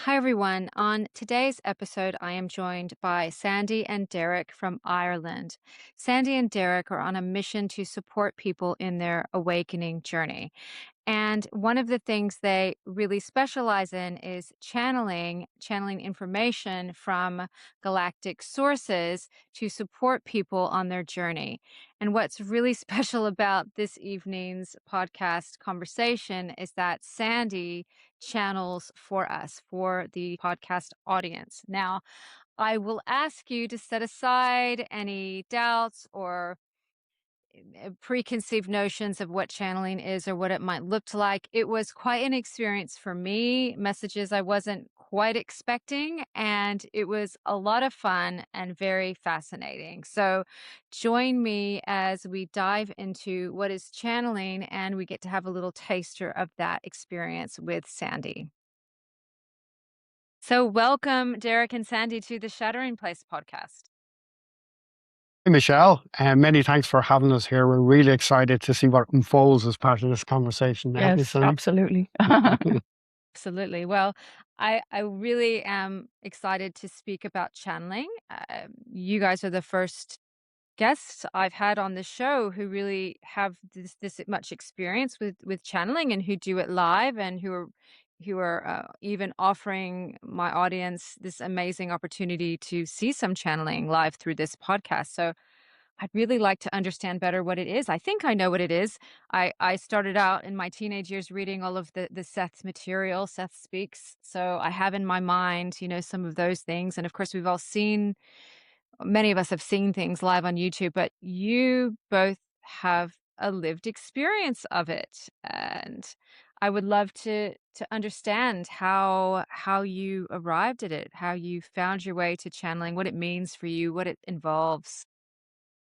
Hi, everyone. On today's episode, I am joined by Sandy and Derek from Ireland. Sandy and Derek are on a mission to support people in their awakening journey. And one of the things they really specialize in is channeling information from galactic sources to support people on their journey. And what's really special about this evening's podcast conversation is that Sandy channels for us, for the podcast audience. Now, I will ask you to set aside any doubts or preconceived notions of what channeling is or what it might look like. It was quite an experience for me, messages I wasn't quite expecting, and it was a lot of fun and very fascinating. So join me as we dive into what is channeling, and we get to have a little taster of that experience with Sandy. So welcome, Derek and Sandy, to the Shattering Place podcast. Hey, Michelle, and many thanks for having us here. We're really excited to see what unfolds as part of this conversation now. Yes, absolutely. Absolutely. Well, I really am excited to speak about channeling. You guys are the first guests I've had on the show who really have this much experience with channeling and who do it live and who are even offering my audience this amazing opportunity to see some channeling live through this podcast. So I'd really like to understand better what it is. I think I know what it is. I started out in my teenage years reading all of the Seth's material, Seth Speaks. So I have in my mind, some of those things. And of course, many of us have seen things live on YouTube, but you both have a lived experience of it. And I would love to understand how you arrived at it, how you found your way to channeling, what it means for you, what it involves.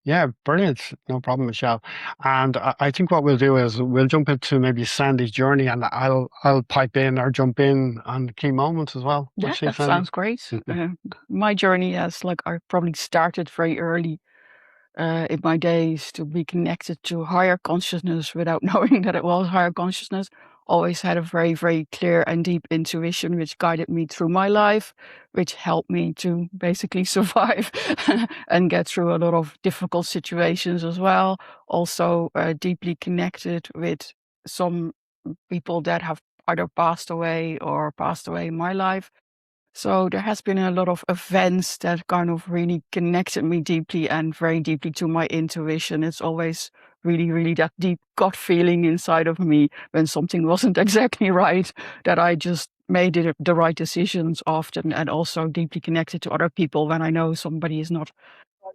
Yeah, brilliant. No problem, Michelle. And I think what we'll do is we'll jump into maybe Sandy's journey, and I'll pipe in or jump in on key moments as well. Yeah, What you that think, Sandy? sounds great. My journey has, I probably started very early in my days to be connected to higher consciousness without knowing that it was higher consciousness. Always had a very, very clear and deep intuition, which guided me through my life, which helped me to basically survive and get through a lot of difficult situations as well. Also, deeply connected with some people that have either passed away or passed away in my life. So there has been a lot of events that kind of really connected me deeply and very deeply to my intuition. It's always really, really that deep gut feeling inside of me when something wasn't exactly right, that I just made the right decisions often, and also deeply connected to other people when I know somebody is not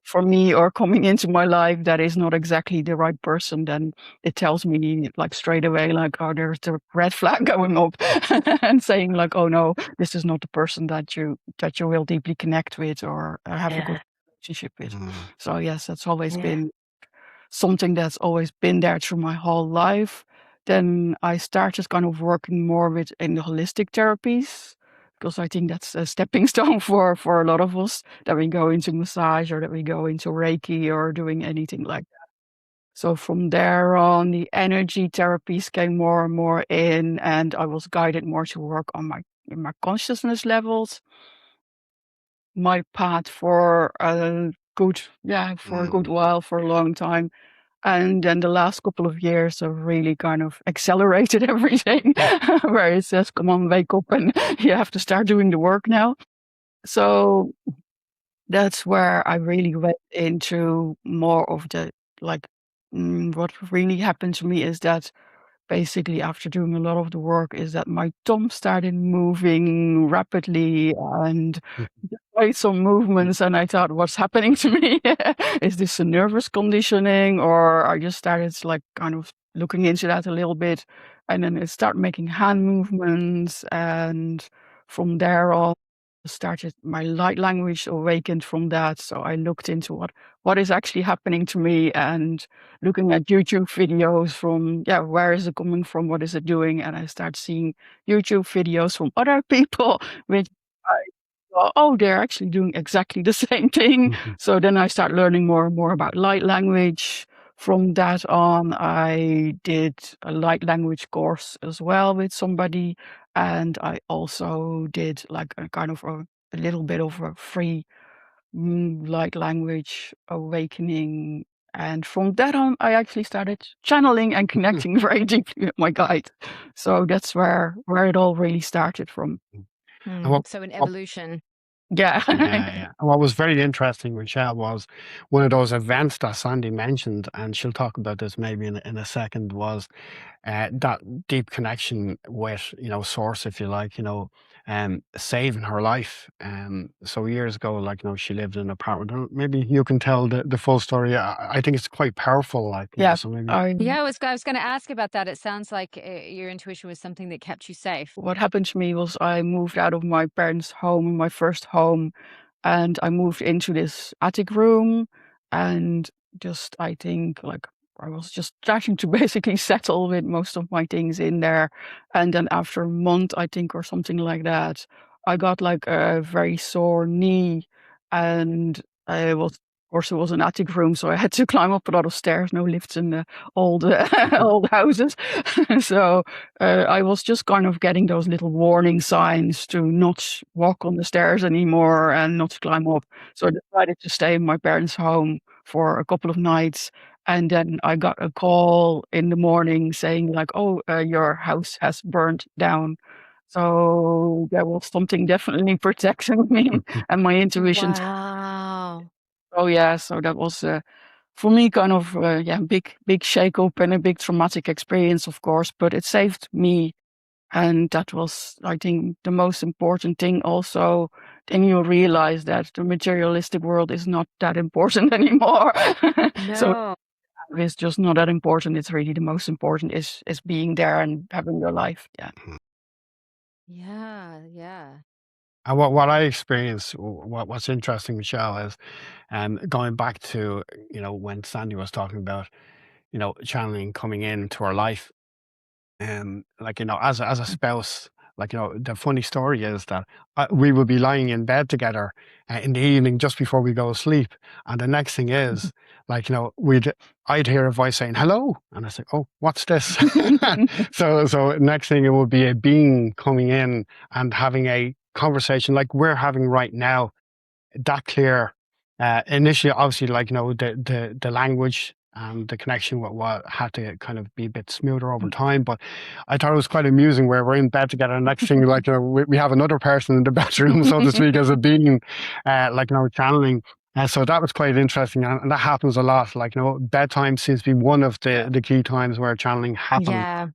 for me or coming into my life that is not exactly the right person. Then it tells me like straight away, like, oh, there's the red flag going up and saying like, oh no, this is not the person that you will deeply connect with or have a good relationship with. So yes, that's always been something that's always been there through my whole life. Then I started kind of working more with in the holistic therapies, because I think that's a stepping stone for a lot of us, that we go into massage or that we go into Reiki or doing anything like that. So from there on, the energy therapies came more and more in, and I was guided more to work on my consciousness levels. My path for a good while, for a long time. And then the last couple of years have really kind of accelerated everything, where it says, come on, wake up and you have to start doing the work now. So that's where I really went into more of the, like, what really happened to me is that basically after doing a lot of the work is that my thumb started moving rapidly and made some movements, and I thought, what's happening to me? Is this a nervous conditioning? Or I just started like kind of looking into that a little bit, and then it started making hand movements, and from there on started my light language awakened from that. So I looked into what is actually happening to me, and looking at YouTube videos from, where is it coming from? What is it doing? And I start seeing YouTube videos from other people, which I thought, oh, they're actually doing exactly the same thing. So then I start learning more and more about light language. From that on, I did a light language course as well with somebody. and I also did like a kind of a little bit of a free light language awakening. And from that on, I actually started channeling and connecting very deeply with my guide. So that's where it all really started from. And So an what evolution. Yeah. yeah. And what was very interesting, Michelle, was one of those events that Sandy mentioned, and she'll talk about this maybe in a second, was that deep connection with, source, if you like, saving her life. So years ago, like, she lived in an apartment. Maybe you can tell the full story. I think it's quite powerful, like, Yeah. so maybe. Yeah, I was going to ask about that. It sounds like your intuition was something that kept you safe. What happened to me was I moved out of my parents' home, my first home, and I moved into this attic room, and just I think like I was just starting to basically settle with most of my things in there. And then after a month, I think, or something like that, I got like a very sore knee, and I was, of course, it was an attic room, so I had to climb up a lot of stairs. No lifts in the old old houses, so I was just kind of getting those little warning signs to not walk on the stairs anymore and not to climb up. So I decided to stay in my parents' home for a couple of nights. And then I got a call in the morning saying like, "Oh, your house has burned down." So there was something definitely protecting me, and my intuition. Wow. Oh yeah, so that was for me kind of big shake up and a big traumatic experience, of course, but it saved me, and that was, I think, the most important thing. Also, then you realize that the materialistic world is not that important anymore. So No. it's just not that important. It's really the most important is being there and having your life. Yeah. Yeah, yeah. And what I experienced, what's interesting, Michelle, is going back to, when Sandy was talking about, channeling coming into our life. Like, as a spouse, like, the funny story is that we would be lying in bed together in the evening just before we go to sleep. And the next thing is, like, I'd hear a voice saying, hello. And I say, oh, what's this? So next thing it would be a being coming in and having a conversation like we're having right now, that clear. Initially, obviously, like, the language and the connection what had to kind of be a bit smoother over time. But I thought it was quite amusing where we're in bed together. And next thing, like, we have another person in the bedroom, so to speak, as a being, like, channeling. So that was quite interesting, and that happens a lot. Like, bedtime seems to be one of the key times where channeling happens. Yeah.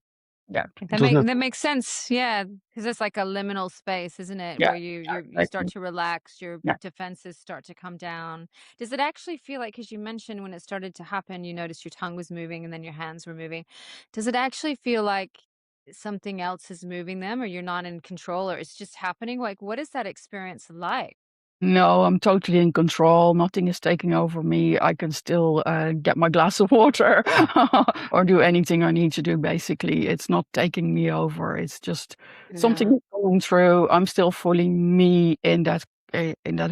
Yeah. That makes sense. Yeah, because it's like a liminal space, isn't it? Yeah. Where you start to relax, your Yeah. defenses start to come down. Does it actually feel like, because you mentioned when it started to happen, you noticed your tongue was moving and then your hands were moving. Does it actually feel like something else is moving them, or you're not in control, or it's just happening? Like, what is that experience like? No, I'm totally in control. Nothing is taking over me. I can still get my glass of water or do anything I need to do, basically. It's not taking me over. It's just something Yeah. is going through. I'm still fully me in that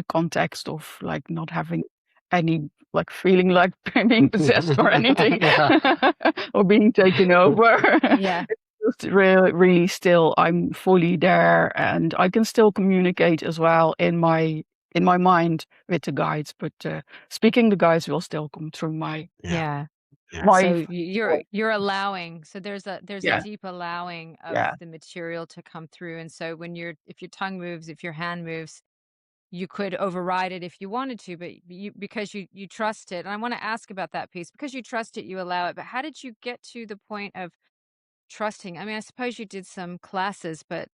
context of like not having any like feeling like being possessed or anything or being taken over. Yeah. Just really, really still. I'm fully there, and I can still communicate as well in my mind with the guides, but speaking the guides will still come through my Yeah. my So voice. you're allowing. So there's a Yeah, deep allowing of yeah, the material to come through. And so if your tongue moves, if your hand moves, you could override it if you wanted to, but because you trust it. And I want to ask about that piece. Because you trust it, you allow it. But how did you get to the point of trusting? I mean, I suppose you did some classes, but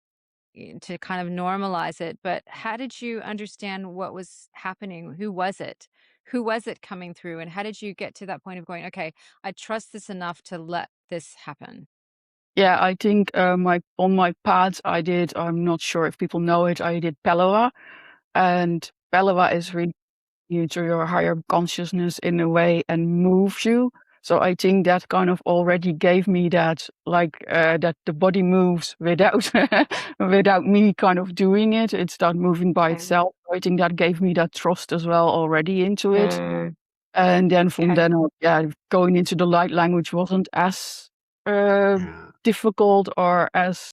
to kind of normalize it. But how did you understand what was happening? Who was it? Who was it coming through? And how did you get to that point of going, okay, I trust this enough to let this happen? yeah. I think on my pads I did. I'm not sure if people know it. I did Palawa, and Palawa is really you to your higher consciousness in a way and moves you. So I think that kind of already gave me that, like that the body moves without without me kind of doing it. It started moving by Okay. itself. I think that gave me that trust as well already into it. Mm, And then from okay. then on, yeah, going into the light language wasn't as uh, Yeah. difficult or as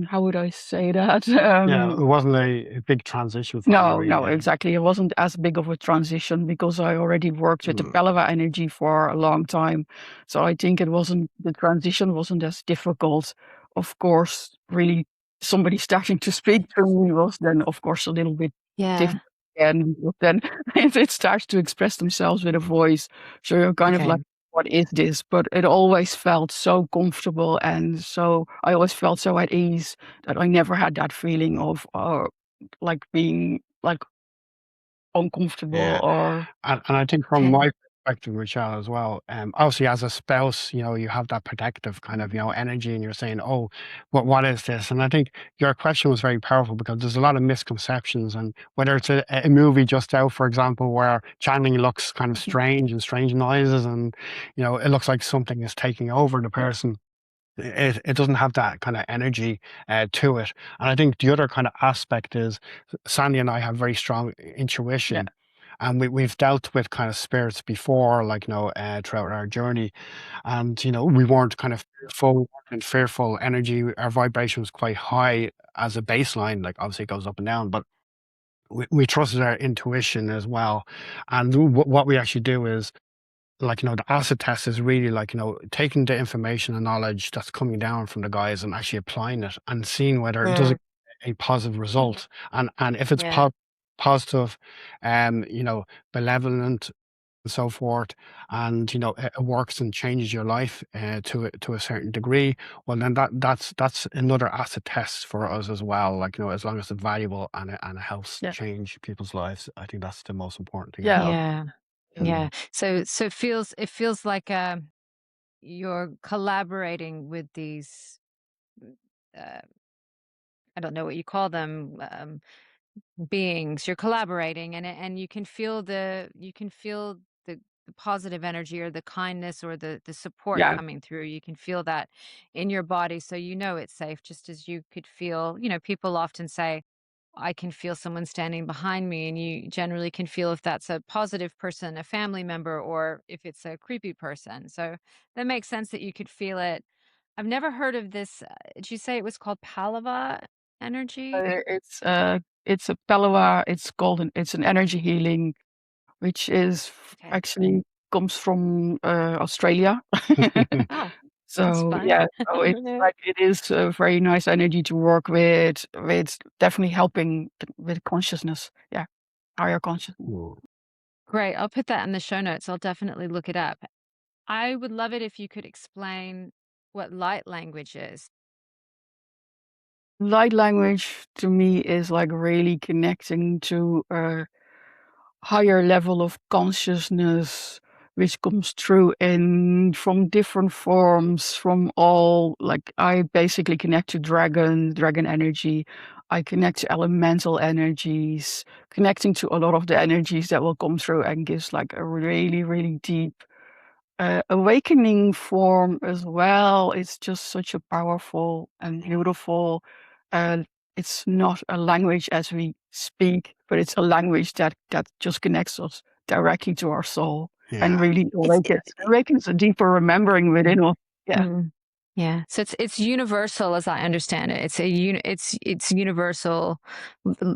How would I say that? Yeah, it wasn't a big transition for you No, really no, then. exactly. It wasn't as big of a transition because I already worked with the Mm, Pellava energy for a long time. So I think the transition wasn't as difficult. Of course, really somebody starting to speak to me was then of course a little bit Yeah. difficult again. But then if it starts to express themselves with a voice, so you're kind of Okay. like, what is this? But it always felt so comfortable and so I always felt so at ease that I never had that feeling of like being, like, uncomfortable yeah. or And I think from Okay. my perspective, Michelle, as well, obviously as a spouse, you have that protective kind of, energy and you're saying, oh, what is this? And I think your question was very powerful because there's a lot of misconceptions and whether it's a movie just out, for example, where channeling looks kind of Mhm. strange and strange noises and, it looks like something is taking over the Yeah, person. It doesn't have that kind of energy to it. And I think the other kind of aspect is Sandy and I have very strong yeah, intuition, and we've dealt with kind of spirits before, like throughout our journey, and we weren't kind of fearful energy. Our vibration was quite high as a baseline. Like obviously it goes up and down, but we trusted our intuition as well. And what we actually do is like the acid test is really like taking the information and knowledge that's coming down from the guys and actually applying it and seeing whether it does Mm. a positive result, and if it's Yeah. positive, benevolent and so forth, and it works and changes your life to a certain degree, well then that's another acid test for us as well, like as long as it's valuable and it helps yeah, change people's lives. I think that's the most important thing as yeah, well. Yeah. mm, Yeah. So it feels like, you're collaborating with these, uh, I don't know what you call them, beings. You're collaborating and you can feel the positive energy or the kindness or the support yeah, coming through. You can feel that in your body, so you know it's safe, just as you could feel, people often say, I can feel someone standing behind me, and you generally can feel if that's a positive person, a family member, or if it's a creepy person. So that makes sense that you could feel it. I've never heard of this. Did you say it was called Palava energy? it's a Pellava, it's an energy healing, which is Okay. actually comes from, Australia. Oh, sounds So, fun. yeah, so it's like it is a very nice energy to work with. It's definitely helping with consciousness. Yeah, higher consciousness. Great. I'll put that in the show notes. I'll definitely look it up. I would love it if you could explain what light language is. Light language to me is like really connecting to a higher level of consciousness, which comes through in from different forms, from all like I basically connect to dragon energy. I connect to elemental energies, connecting to a lot of the energies that will come through and gives like a really, really deep awakening form as well. It's just such a powerful and beautiful. Uh, it's not a language as we speak, but it's a language that just connects us directly to our soul and Yeah. really It's awakens a deeper remembering within us. Yeah, mm, yeah. So it's universal as I understand it. It's universal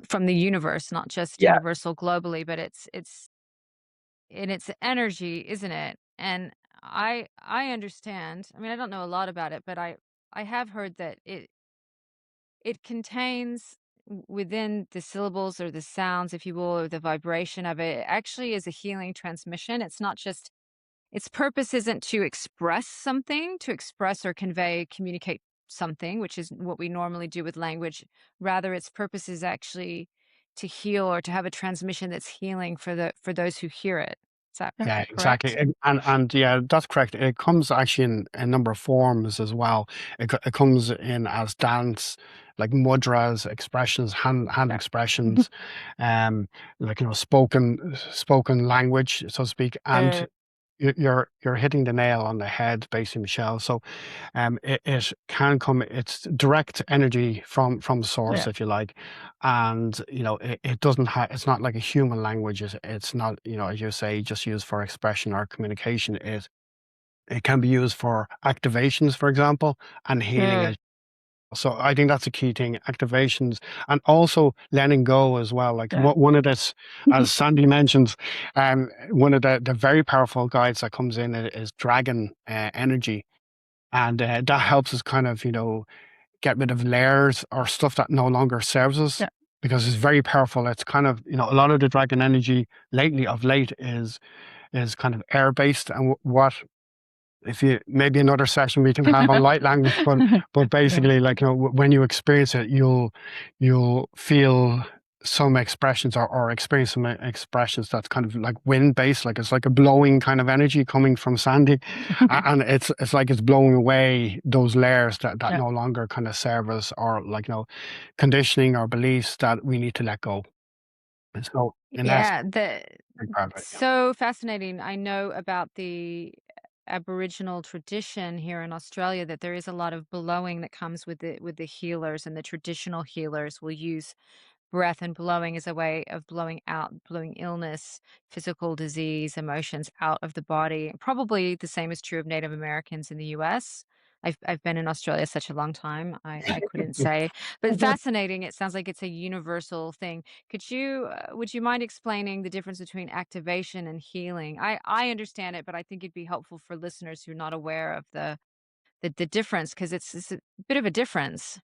from the universe, not just yeah, universal globally, but it's in its energy, isn't it? And I understand. I mean, I don't know a lot about it, but I have heard that it contains within the syllables or the sounds, if you will, or the vibration of it, actually is a healing transmission. It's not just its purpose isn't to express something, to express or convey, communicate something, which is what we normally do with language. Rather, its purpose is actually to heal or to have a transmission that's healing for those who hear it. Is that yeah, Yeah, exactly. correct? And yeah, that's correct. It comes actually in a number of forms as well. It comes in as dance, like mudras, expressions, hand yeah, expressions, um, like spoken language, so to speak. And Uh, you're hitting the nail on the head, basically, Michelle. So, it can come. It's direct energy from the source, yeah, if you like, and it doesn't have. It's not like a human language. It's not as you say, just used for expression or communication. It can be used for activations, for example, and healing. yeah. So I think that's a key thing, activations, and also letting go as well. Like Yeah. one of this, as Sandy mentioned, one of the very powerful guides that comes in is dragon energy, and that helps us kind of get rid of layers or stuff that no longer serves us, Yeah. because it's very powerful. It's kind of a lot of the dragon energy of late is kind of air based, and what if you maybe another session we can have on light language, but Yeah. basically, like when you experience it, you'll feel some expressions, or experience some expressions that's kind of like wind based, like it's like a blowing kind of energy coming from Sandy, and it's like it's blowing away those layers that Yeah. no longer kind of serve us, or like conditioning or beliefs that we need to let go. And so in essence, Yeah, the big part of it, yeah. so fascinating. I know about the Aboriginal tradition here in Australia that there is a lot of blowing that comes with the healers, and the traditional healers will use breath and blowing as a way of blowing out, blowing illness, physical disease, emotions out of the body. Probably the same is true of Native Americans in the US. I've been in Australia such a long time. I couldn't say, but fascinating. It sounds like it's a universal thing. Would you mind explaining the difference between activation and healing? I understand it, but I think it'd be helpful for listeners who are not aware of the difference, because it's a bit of a difference.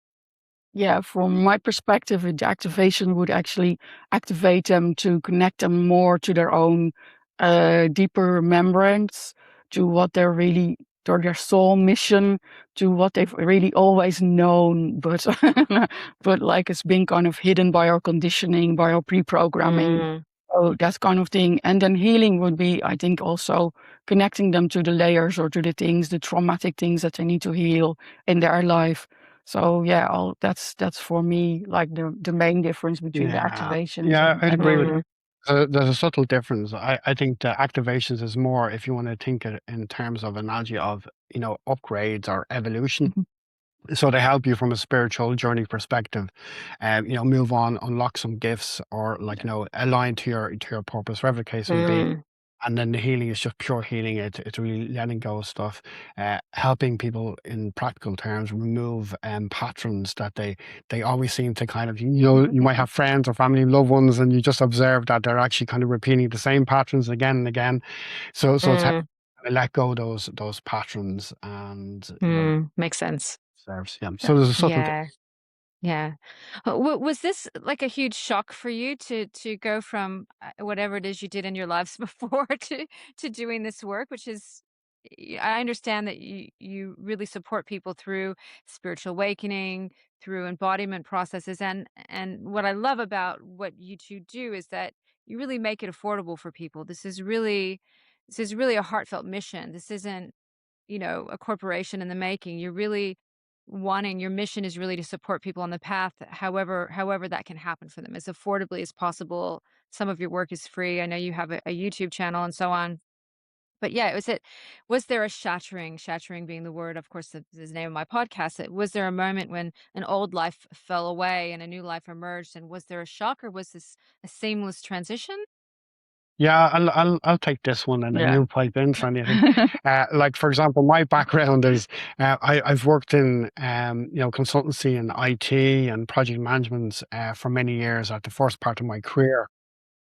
Yeah, from my perspective, the activation would actually activate them to connect them more to their own deeper remembrance, to what they're really, to their soul mission, to what they've really always known, but but like it's been kind of hidden by our conditioning, by our pre-programming. Mm, So that kind of thing. And then healing would be, I think, also connecting them to the layers or to the things, the traumatic things that they need to heal in their life. So yeah, that's for me like the main difference between the Yeah, activations yeah, and I'd agree with. mm, There's a subtle difference. I think the activations is more, if you want to think it in terms of analogy of upgrades or evolution. Mhm. So they help you from a spiritual journey perspective, move on, unlock some gifts, or like Yeah. align to your purpose, whatever the case may be. mm. And then the healing is just pure healing. It's really letting go of stuff, helping people in practical terms remove patterns that they always seem to kind of, you might have friends or family loved ones, and you just observe that they're actually kind of repeating the same patterns again and again. So it's Mm, let go those patterns, and makes sense. serves, yeah. Yeah. So there's a subtle Yeah, yeah. Was this like a huge shock for you to go from whatever it is you did in your lives before to doing this work, which is I understand that you really support people through spiritual awakening, through embodiment processes, and what I love about what you two do is that you really make it affordable for people. This is really a heartfelt mission. This isn't a corporation in the making. You're really wanting your mission is really to support people on the path, however that can happen for them as affordably as possible. Some of your work is free. I know you have a YouTube channel and so on. But yeah, was there a shattering being the word, of course, the name of my podcast. Was there a moment when an old life fell away and a new life emerged? And was there a shock, or was this a seamless transition? Yeah, I'll take this one, and then Yeah. you pipe in, Sandy. I think, like for example, my background is I've worked in consultancy and IT and project management for many years at the first part of my career.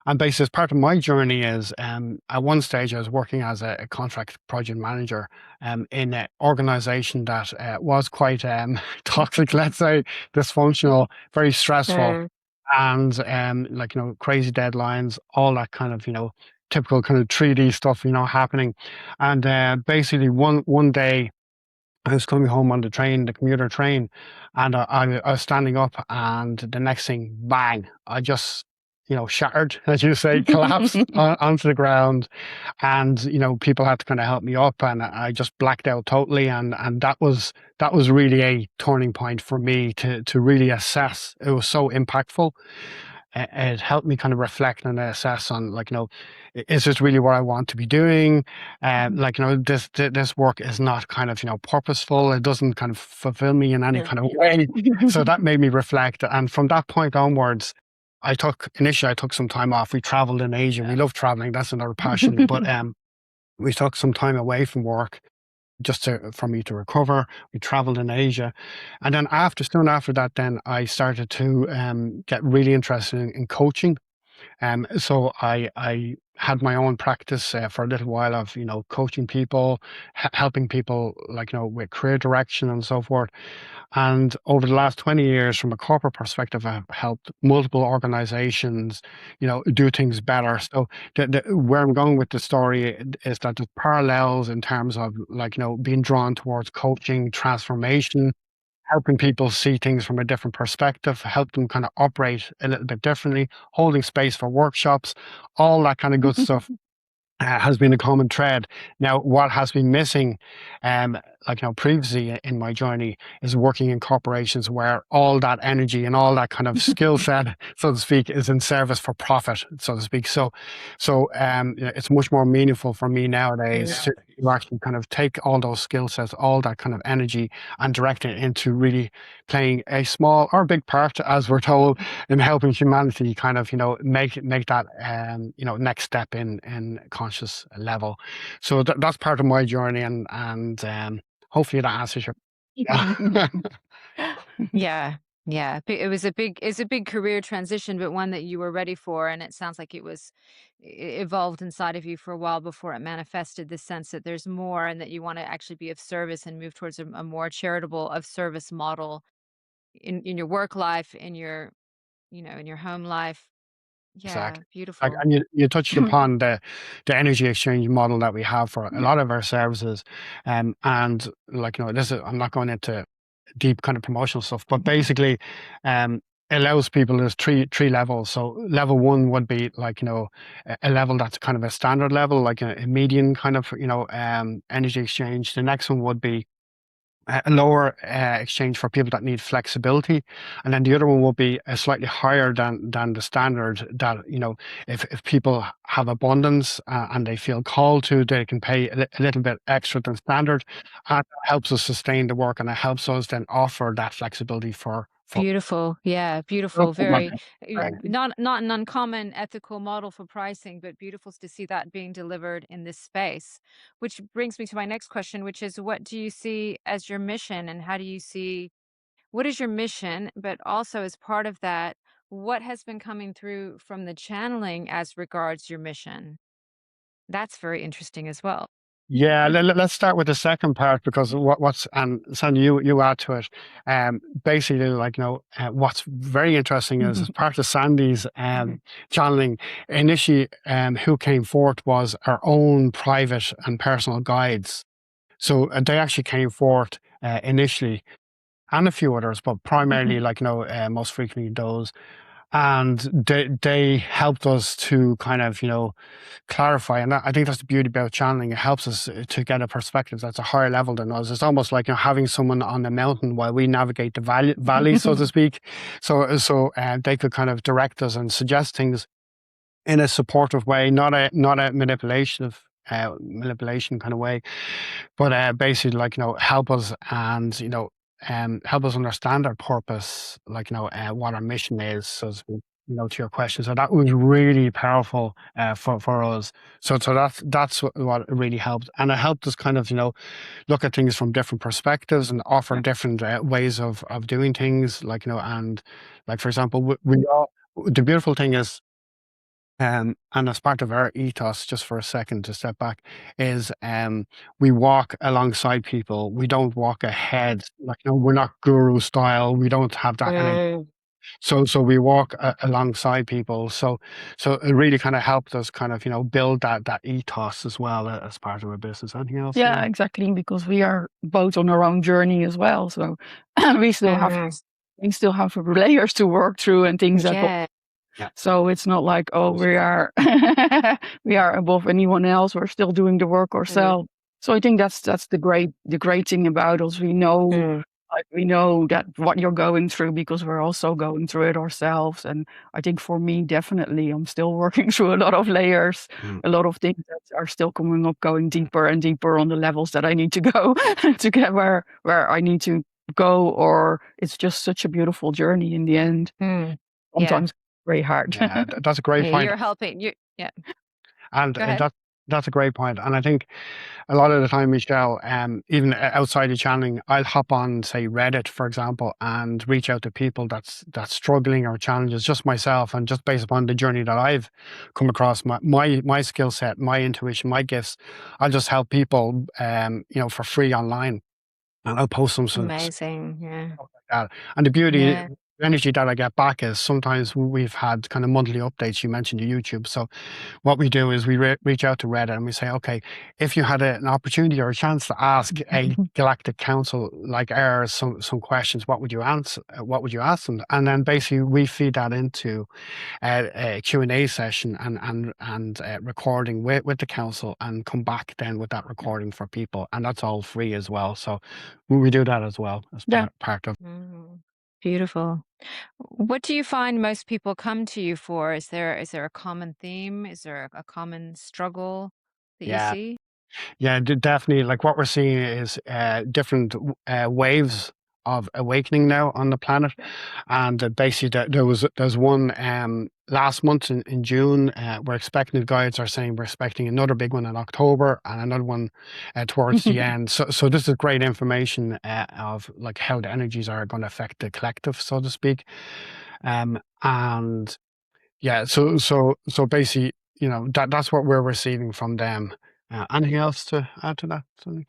And basically, as part of my journey is at one stage I was working as a contract project manager in an organization that was quite toxic, let's say, dysfunctional, very stressful, Mm, and like crazy deadlines, all that kind of typical kind of 3D stuff happening. And basically one day I was coming home on the train, the commuter train, and I was standing up, and the next thing, bang! I just, shattered, as you say, collapsed onto the ground, and people had to kind of help me up, and I just blacked out totally, and that was really a turning point for me to really assess. It was so impactful. It helped me kind of reflect and assess on, like, is this really what I want to be doing? Like, this work is not kind of, purposeful. It doesn't kind of fulfill me in any Yeah. kind of way. So that made me reflect. And from that point onwards, initially I took some time off. We traveled in Asia. We love traveling. That's another passion. But we took some time away from work, for me to recover. We traveled in Asia. And then soon after that, then I started to get really interested in coaching. So I had my own practice for a little while of, coaching people, helping people, with career direction and so forth. And over the last 20 years, from a corporate perspective, I've helped multiple organizations, do things better. So where I'm going with the story is that there's parallels in terms of, being drawn towards coaching, transformation, helping people see things from a different perspective, help them kind of operate a little bit differently, holding space for workshops, all that kind of good stuff. Has been a common thread. Now, what has been missing, previously in my journey, is working in corporations where all that energy and all that kind of skill set, so to speak, is in service for profit, so to speak. It's much more meaningful for me nowadays to actually kind of take all those skill sets, all that kind of energy, and direct it into really playing a small or big part, as we're told, in helping humanity kind of, make that, next step in conscious level. So that's part of my journey, and hopefully that answers your. Yeah. Yeah. Yeah. It's a big career transition, but one that you were ready for. And it sounds like evolved inside of you for a while before it manifested this sense that there's more and that you want to actually be of service and move towards a more charitable of service model in your work life, in your home life. Yeah. Exactly. Beautiful. And you touched upon the energy exchange model that we have for a lot of our services, and I'm not going into deep kind of promotional stuff, but basically, it allows people. There's three levels. So level one would be a level that's kind of a standard level, like a median kind of energy exchange. The next one would be a lower exchange for people that need flexibility, and then the other one will be a slightly higher than the standard. That if people have abundance and they feel called to, they can pay a little bit extra than standard, and it helps us sustain the work, and it helps us then offer that flexibility for. Beautiful. Yeah, beautiful. Very not an uncommon ethical model for pricing, but beautiful to see that being delivered in this space. Which brings me to my next question, which is what do you see as your mission and how do you see what is your mission, but also as part of that, what has been coming through from the channeling as regards your mission? That's very interesting as well. Yeah, let's start with the second part, because what's and Sandy, you add to it. Basically, what's very interesting is, as part of Sandy's channeling, initially, who came forth was our own private and personal guides. So they actually came forth initially, and a few others, but primarily, most frequently those. And they helped us to kind of, clarify. And I think that's the beauty about channeling. It helps us to get a perspective that's a higher level than us. It's almost like, having someone on the mountain while we navigate the valley, so to speak. So they could kind of direct us and suggest things in a supportive way, not a manipulation kind of way, but basically, help us, and help us understand our purpose, what our mission is, so to speak, to your question. So that was really powerful for us. So that's what really helped, and it helped us kind of look at things from different perspectives and offer different ways of doing things, and for example, we all, the beautiful thing is, and as part of our ethos, just for a second to step back, is we walk alongside people. We don't walk ahead. We're not guru style. We don't have that kind of. So we walk alongside people. So it really kind of helped us kind of build that ethos as well, as part of our business. Anything else? Yeah, exactly, because we are both on our own journey as well. So we still have layers to work through and things that Yeah. Yeah. So it's not like, oh, we are we are above anyone else. We're still doing the work ourselves. So I think that's the great thing about us. We know we know that what you're going through, because we're also going through it ourselves. And I think for me, definitely, I'm still working through a lot of layers, a lot of things that are still coming up, going deeper and deeper on the levels that I need to go to get where I need to go. Or it's just such a beautiful journey in the end. Yeah. Sometimes very hard. Yeah, that's a great Yeah, point. you're helping. Yeah. And Go ahead. That's a great point, and I think a lot of the time, Michelle, even outside of channeling, I'll hop on, say, Reddit, for example, and reach out to people that's struggling or challenges, just myself, and just based upon the journey that I've come across, my skill set, my intuition, my gifts, I'll just help people, for free online, and I'll post some Amazing. Yeah. stuff like that. And the beauty, Yeah. the energy that I get back is sometimes we've had kind of monthly updates. You mentioned the YouTube, so what we do is we reach out to Reddit and we say, okay, if you had an opportunity or a chance to ask a galactic council like ours some questions, what would you answer? What would you ask them? And then basically we feed that into a Q&A session and recording with the council, and come back then with that recording for people, and that's all free as well. So we do that as well as Yeah. part of. Mm. Beautiful. What do you find most people come to you for? Is there a common theme? Is there a common struggle that you Yeah. see? Yeah, definitely. Like what we're seeing is different waves of awakening now on the planet, and basically there's one last month in June. We're expecting, the guides are saying we're expecting another big one in October and another one towards the end. So this is great information of like how the energies are going to affect the collective, so to speak. And yeah, so basically, that's what we're receiving from them. Anything else to add to that, Sunny?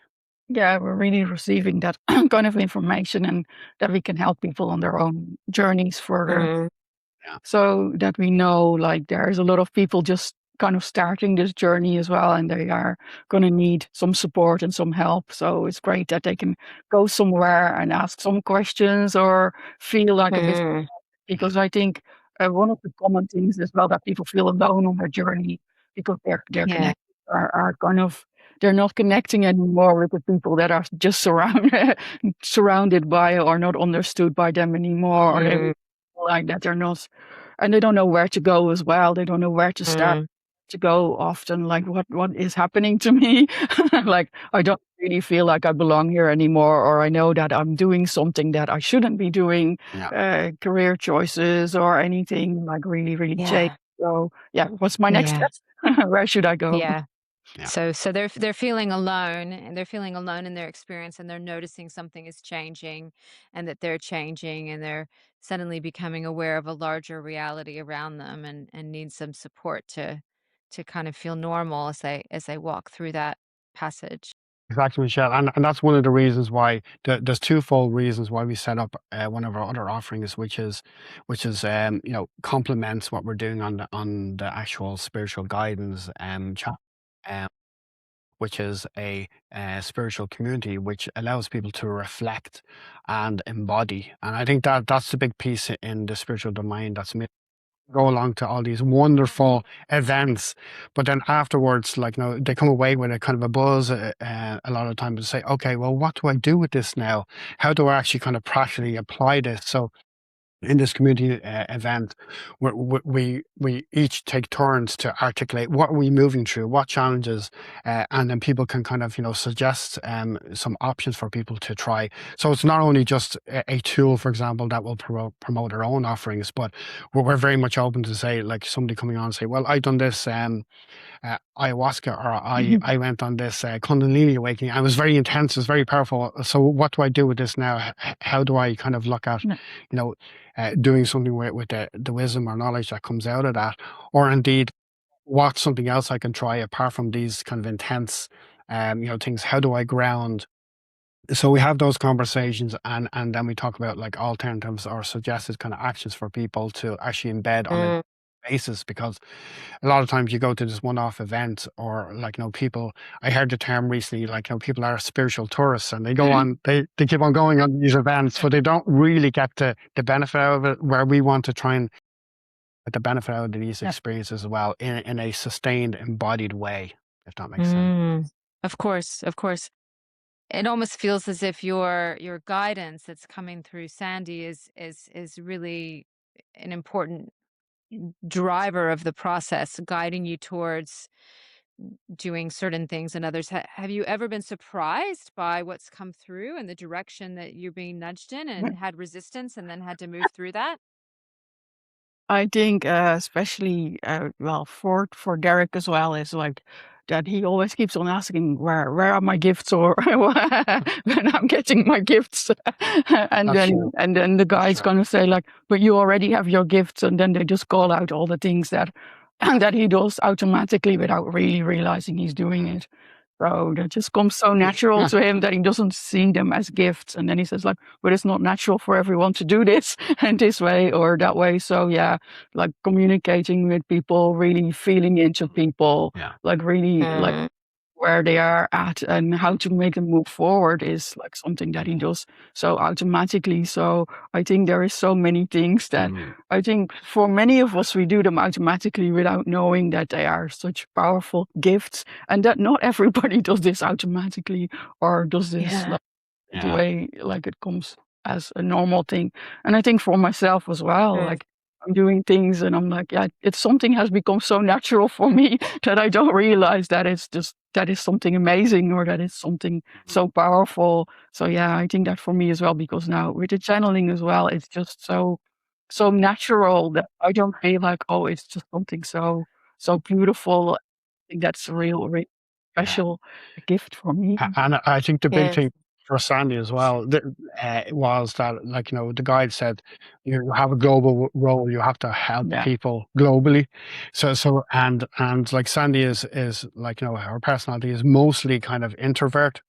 Yeah, we're really receiving that kind of information, and that we can help people on their own journeys further. Mm. Yeah, So that we know, like, there's a lot of people just kind of starting this journey as well, and they are going to need some support and some help. So it's great that they can go somewhere and ask some questions or feel like a bit, Mm. because I think one of the common things as well, that people feel alone on their journey because they're Yeah. connected, are kind of, they're not connecting anymore with the people that are just surrounded by or not understood by them anymore, or they Mm. feel like that they're not, and they don't know where to go as well. They don't know where to start Mm. to go often, like what is happening to me? Like, I don't really feel like I belong here anymore, or I know that I'm doing something that I shouldn't be doing, yeah, career choices or anything like really, really change. Yeah. So yeah, what's my next Yeah. step? Where should I go? Yeah. yeah. So they're feeling alone, and they're feeling alone in their experience, and they're noticing something is changing, and that they're changing, and they're suddenly becoming aware of a larger reality around them, and need some support to kind of feel normal as they walk through that passage. Exactly, Michelle, and that's one of the reasons why there's twofold reasons why we set up one of our other offerings, which is complements what we're doing on the actual spiritual guidance um, which is a spiritual community which allows people to reflect and embody. And I think that's the big piece in the spiritual domain that's made go along to all these wonderful events, but then afterwards, like, they come away with a kind of a buzz a lot of times, and say, okay, well, what do I do with this now? How do I actually kind of practically apply this? So in this community event, we each take turns to articulate what are we moving through, what challenges, and then people can kind of suggest some options for people to try. So it's not only just a tool, for example, that will promote our own offerings, but we're very much open to say, like, somebody coming on and say, well, I done this ayahuasca, or I went on this Kundalini awakening. I was very intense. It was very powerful. So what do I do with this now? How do I kind of look at, Yeah. doing something with the wisdom or knowledge that comes out of that, or indeed, what's something else I can try apart from these kind of intense, things? How do I ground? So we have those conversations, and then we talk about like alternatives or suggested kind of actions for people to actually embed on a Mm. basis, because a lot of times you go to this one-off event, or like, people, I heard the term recently, like, people are spiritual tourists, and they go on, they keep on going on these events, but they don't really get the benefit out of it, where we want to try and get the benefit out of these Yeah. experiences as well, in a sustained, embodied way, if that makes sense. Mm. Of course, of course. It almost feels as if your guidance that's coming through Sandy is really an important driver of the process, guiding you towards doing certain things and others. Have you ever been surprised by what's come through and the direction that you're being nudged in, Yeah. and had resistance and then had to move through that? I think, especially, well, for Derek as well, is like that he always keeps on asking, where are my gifts, or when I'm getting my gifts. And That's true. then the That's guy's true. gonna say like, but you already have your gifts, and then they just call out all the things that that he does automatically without really realizing he's doing it. So that just comes so natural to him that he doesn't see them as gifts. And then he says like, but it's not natural for everyone to do this and this way or that way. So yeah, like communicating with people, really feeling into people, Yeah. like really like where they are at and how to make them move forward is like something that he does so automatically. So I think there is so many things that I think for many of us, we do them automatically without knowing that they are such powerful gifts, and that not everybody does this automatically or does this like the Yeah. way like it comes as a normal thing. And I think for myself as well, like I'm doing things and I'm like, yeah, it's something has become so natural for me that I don't realize that it's just that is something amazing or that is something so powerful. So yeah, I think that for me as well, because now with the channeling as well, it's just so natural that I don't feel like, oh, it's just something so beautiful. I think that's a real Yeah. special gift for me. And I think the big thing for Sandy as well was that, like, the guide said, you have a global role. You have to help Yeah. people globally. So and like Sandy is like, her personality is mostly kind of introvert.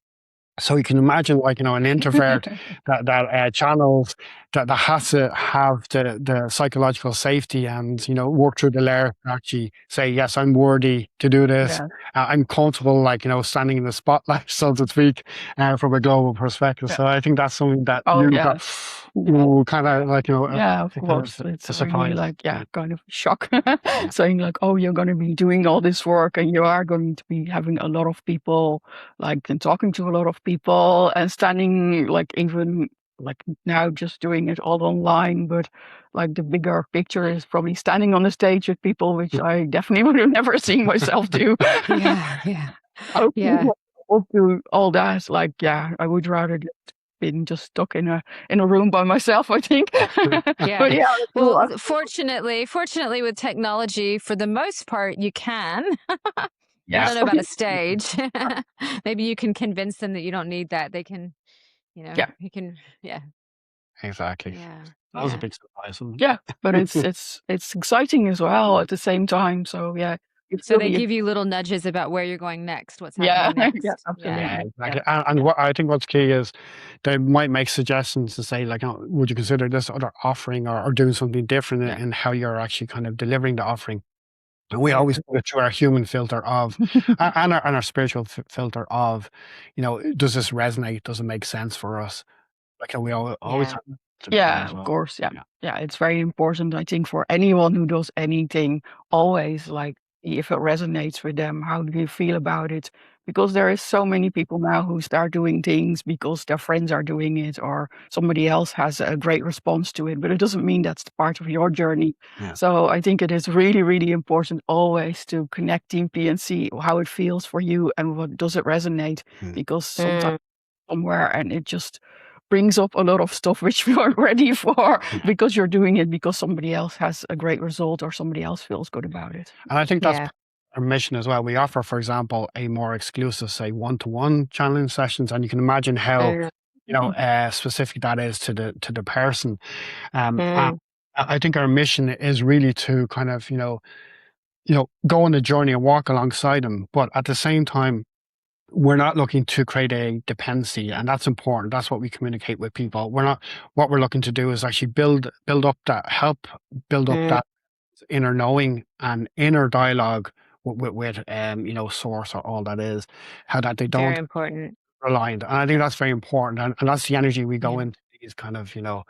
So you can imagine, like, an introvert that channels, that has to have the psychological safety and, work through the layer to actually say, yes, I'm worthy to do this. Yeah. I'm comfortable, like, standing in the spotlight, so to speak, from a global perspective. Yeah. So I think that's something that Oh, you yeah. got, kind of like, Yeah, of kind course. of It's a really surprise. like, yeah, kind of shock saying like, oh, you're going to be doing all this work and you are going to be having a lot of people, like, and talking to a lot of people and standing like even like now just doing it all online. But like the bigger picture is probably standing on the stage with people, which I definitely would have never seen myself do. Yeah. I would Yeah. do all that. Like, yeah, I would rather been just stuck in a room by myself, I think. Yeah. But yeah, Well, fortunately with technology, for the most part, you can. I yeah, don't know about a stage. Maybe you can convince them that you don't need that. They can, yeah, you can, yeah, Exactly. yeah, That was a yeah. big surprise, wasn't yeah. But it? it's exciting as well at the same time. So yeah, you So feel they the give you little nudges about where you're going next, what's yeah, happening yeah, next. Yeah. Yeah, absolutely. exactly. And what I think what's key is they might make suggestions to say, like, "Oh, would you consider this other offering or doing something different Yeah, in how you're actually kind of delivering the offering?" And we always put it through our human filter of and our spiritual filter of, does this resonate? Does it make sense for us? Like, we always Yeah. have to do yeah, as of well. course. Yeah, Yeah. yeah. It's very important, I think, for anyone who does anything. Always like if it resonates with them, how do you feel about it? Because there is so many people now who start doing things because their friends are doing it or somebody else has a great response to it, but it doesn't mean that's the part of your journey. Yeah. So I think it is really, really important always to connect deeply and see how it feels for you and what does it resonate, Mm. because sometimes somewhere and it just brings up a lot of stuff which we aren't ready for Yeah. because you're doing it because somebody else has a great result or somebody else feels good about it. And I think that's Yeah. our mission as well. We offer, for example, a more exclusive, say, one-to-one channeling sessions, and you can imagine how, specific that is to the person. And I think our mission is really to kind of, go on the journey and walk alongside them. But at the same time, we're not looking to create a dependency, and that's important. That's what we communicate with people. What we're looking to do is actually build up that, help build up that inner knowing and inner dialogue with source or all that is, how that they Very don't important. aligned. And I think that's very important. And that's the energy we go Yeah. into these kind of, Yeah,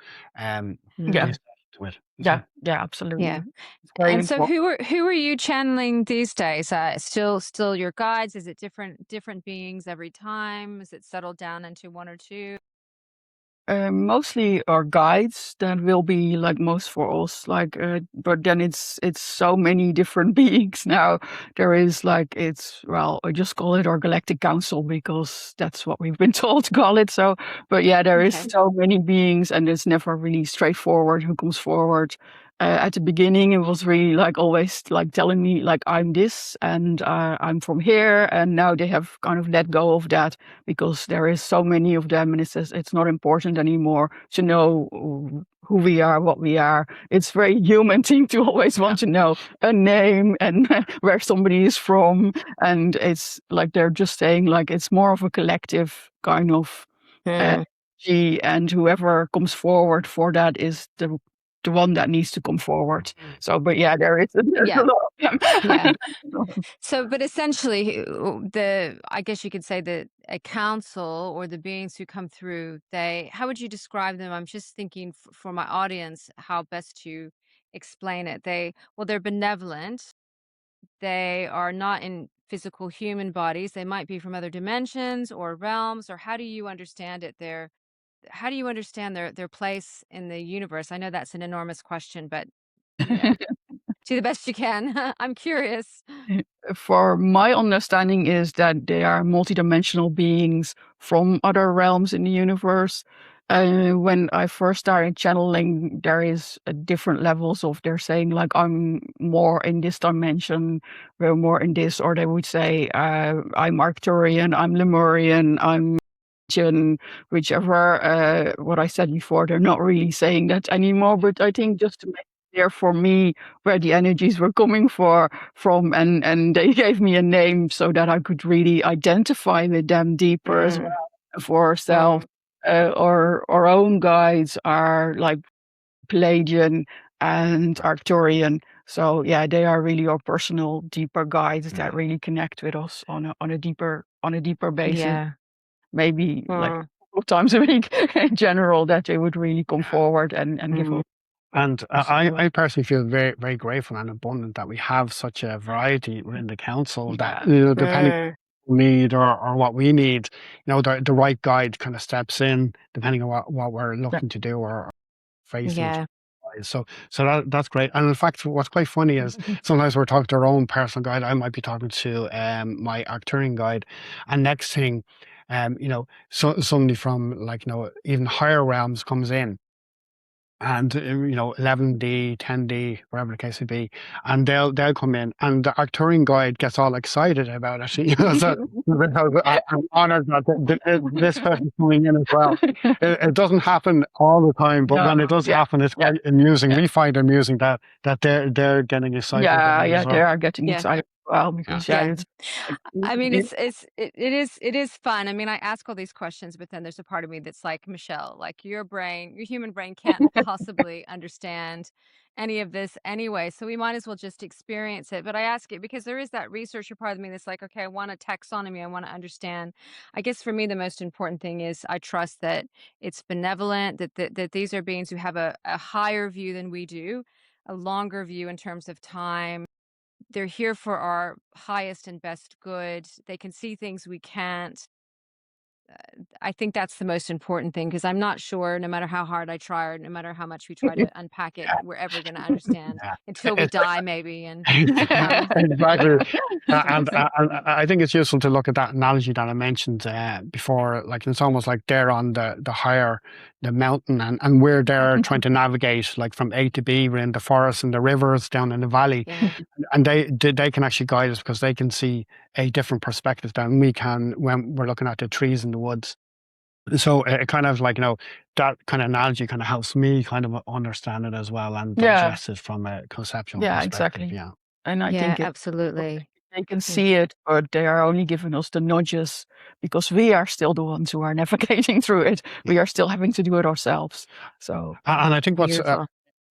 these with. yeah, So yeah, absolutely. Yeah. It's very And so important. who are you channeling these days? Still your guides? Is it different beings every time? Is it settled down into one or two? Mostly our guides that will be like most for us, like, but then it's so many different beings now. There is like well, I just call it our galactic council because that's what we've been told to call it. So, but yeah, there is Okay. so many beings, and it's never really straightforward who comes forward. At the beginning, it was really like always like telling me like I'm this and I'm from here, and now they have kind of let go of that because there is so many of them, and it says it's not important anymore to know who we are, what we are. It's very human thing to always Yeah. want to know a name and where somebody is from, and it's like they're just saying like it's more of a collective kind of Mm, energy, and whoever comes forward for that is the one that needs to come forward. Mm. So, but yeah, there's a yeah, lot of yeah. them. So, but essentially, I guess you could say that a council or the beings who come through, how would you describe them? I'm just thinking for my audience, how best to explain it. They're benevolent. They are not in physical human bodies. They might be from other dimensions or realms, or how do you understand it? How do you understand their place in the universe? I know that's an enormous question, but do the best you can. I'm curious. For my understanding is that they are multidimensional beings from other realms in the universe. When I first started channeling, there is different levels of they're saying like I'm more in this dimension, we're more in this, or they would say I'm Arcturian, I'm Lemurian, I'm Jin, whichever. What I said before, they're not really saying that anymore, but I think just to make it clear for me where the energies were coming from, and they gave me a name so that I could really identify with them deeper as Mm, well for ourselves. mm, Our own guides are like Palladian and Arcturian. So yeah, they are really our personal deeper guides that Yeah. really connect with us on a deeper basis. yeah. Maybe like a Mm, couple of times a week in general that they would really come Yeah. forward and give mm, us And support. I personally feel very, very grateful and abundant that we have such a variety within the council that, Yeah. depending mm, on need or what we need, the right guide kind of steps in depending on what we're Yeah. looking to do or facing. yeah. So that's great. And in fact, what's quite funny is sometimes we're talking to our own personal guide. I might be talking to my Arcturian guide, and next thing, somebody from like even higher realms comes in, and 11D, 10D, whatever the case may be, and they'll come in, and the Arcturian guide gets all excited about it. So because I'm honored that this person's coming in as well. It doesn't happen all the time, but No. when it does Yeah. happen, it's Yeah. quite amusing. Yeah. We find it amusing that they're getting excited about Yeah. it Yeah. as They well. are getting Yeah. excited as well Yeah. because yeah, Yeah. it's like I mean, it is fun. I mean, I ask all these questions, but then there's a part of me that's like, Michelle, like your human brain can't possibly understand any of this anyway. So we might as well just experience it. But I ask it because there is that researcher part of me that's like, okay, I want a taxonomy. I want to understand. I guess for me, the most important thing is I trust that it's benevolent, that these are beings who have a higher view than we do, a longer view in terms of time. They're here for our highest and best good. They can see things we can't. I think that's the most important thing because I'm not sure, no matter how hard I try or no matter how much we try to unpack it, we're ever going to understand Yeah. until we It's die, maybe. And Exactly. And I think it's useful to look at that analogy that I mentioned before. Like it's almost like they're on the mountain, and we're there trying to navigate like from A to B. We're in the forest and the rivers down in the valley, yeah, and they can actually guide us because they can see a different perspective than we can when we're looking at the trees in the woods. So it kind of like that kind of analogy kind of helps me kind of understand it as well and Yeah. digest it from a conceptual Yeah. perspective. Exactly. Yeah. And I yeah, think absolutely. they can Mm. see it, but they are only giving us the nudges because we are still the ones who are navigating through it. We are still having to do it ourselves. So And I think what's Beautiful.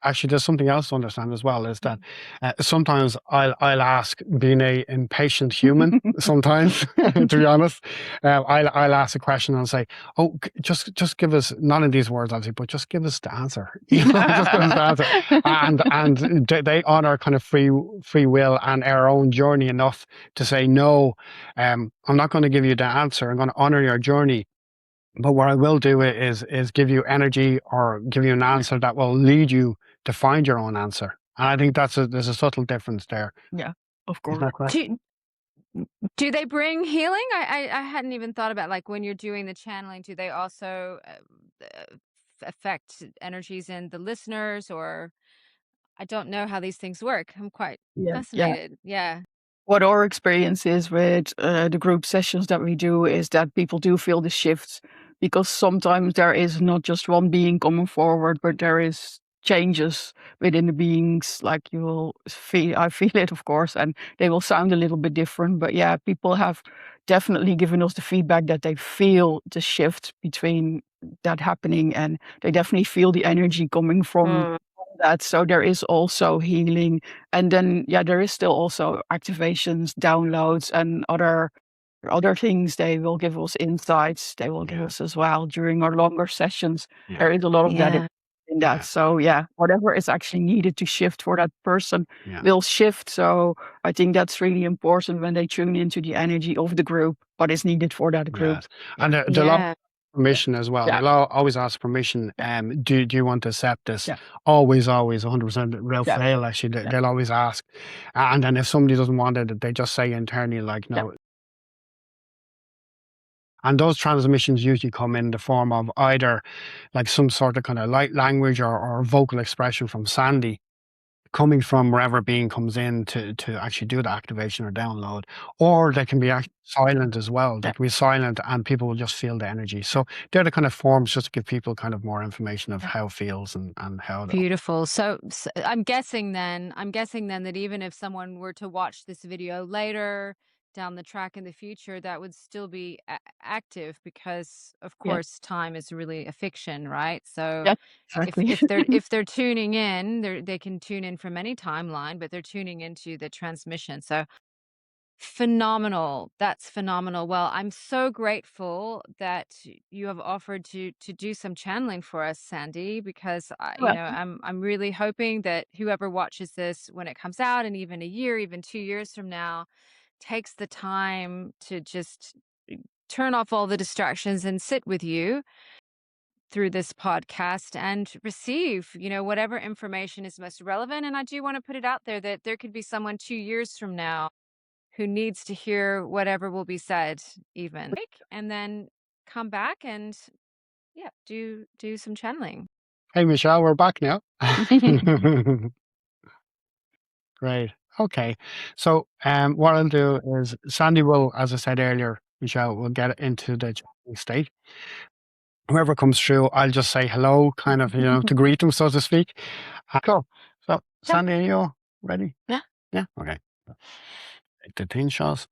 actually there's something else to understand as well is that sometimes I'll ask, being a impatient human, sometimes to be honest, I'll ask a question and say, "Oh, just give us not in these words, obviously, but just give us the answer." Just give us the answer, and they honor kind of free will and our own journey enough to say no. I'm not going to give you the answer. I'm going to honor your journey, but what I will do is give you energy or give you an answer that will lead you to find your own answer. And I think there's a subtle difference there. Yeah, of Is course. that correct? Do, do they bring healing? I hadn't even thought about like when you're doing the channeling, do they also affect energies in the listeners or I don't know how these things work. I'm quite Yeah. fascinated. Yeah. What our experience is with the group sessions that we do is that people do feel the shifts because sometimes there is not just one being coming forward, but there is changes within the beings. Like you will feel, I feel it, of course, and they will sound a little bit different. But yeah, people have definitely given us the feedback that they feel the shift between that happening, and they definitely feel the energy coming from that. So there is also healing, and then, yeah, there is still also activations, downloads, and other things. They will give us insights. They will give Yeah, us as well during our longer sessions. yeah, There is a lot of that Yeah. in that. yeah, So yeah, whatever is actually needed to shift for that person yeah, will shift. So I think that's really important when they tune into the energy of the group, what is needed for that group. yes. Yeah. And they'll Yeah. permission as well. Yeah. They'll always ask permission. Yeah. Do you want to accept this? Yeah. Always, always, 100%. Real Yeah. fail. Actually, Yeah. they'll always ask. And then if somebody doesn't want it, they just say internally, like, Yeah. no. And those transmissions usually come in the form of either like some sort of kind of light language or vocal expression from Sandy, coming from wherever being comes in to actually do the activation or download, or they can be silent as well. They Yeah. can be silent and people will just feel the energy. So they're the kind of forms just to give people kind of more information of Yeah. how it feels and how the Beautiful. So, I'm guessing then that even if someone were to watch this video later down the track in the future, that would still be active because, of Yeah. course, time is really a fiction, right? So Yeah. if Exactly. if they're if they're tuning in, they can tune in from any timeline, but they're tuning into the transmission. So phenomenal. That's phenomenal. Well, I'm so grateful that you have offered to do some channeling for us, Sandy, because Well, I'm really hoping that whoever watches this when it comes out, and even a year, even 2 years from now, takes the time to just turn off all the distractions and sit with you through this podcast and receive, whatever information is most relevant. And I do want to put it out there that there could be someone 2 years from now who needs to hear whatever will be said even. And then come back and, yeah, do some channeling. hey Michelle, we're back now. Great. Okay. So what I'll do is Sandy will, as I said earlier, Michelle will get into the chanting state. Whoever comes through, I'll just say hello, kind of, to greet them, so to speak. Cool. So, Yeah. Sandy, are you ready? Yeah. Yeah. Okay. Take the 10 shots.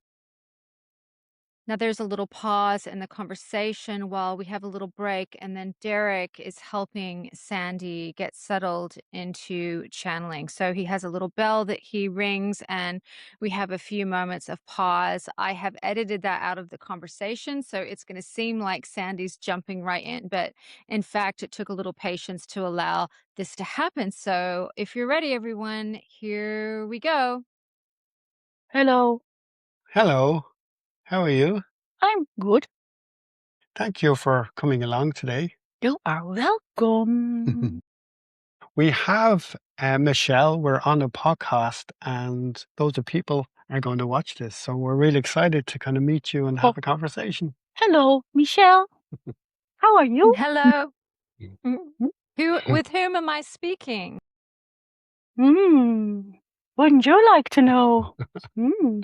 Now there's a little pause in the conversation while we have a little break, and then Derek is helping Sandy get settled into channeling. So he has a little bell that he rings, and we have a few moments of pause. I have edited that out of the conversation, so it's going to seem like Sandy's jumping right in, but in fact, it took a little patience to allow this to happen. So if you're ready, everyone, here we go. Hello. Hello. How are you? I'm good. Thank you for coming along today. You are welcome. We have Michelle. We're on a podcast, and loads of people are going to watch this. So we're really excited to kind of meet you and Oh, have a conversation. hello, Michelle. How are you? Hello. Mm, Mm, with whom am I speaking? mm. Wouldn't you like to know? Mm.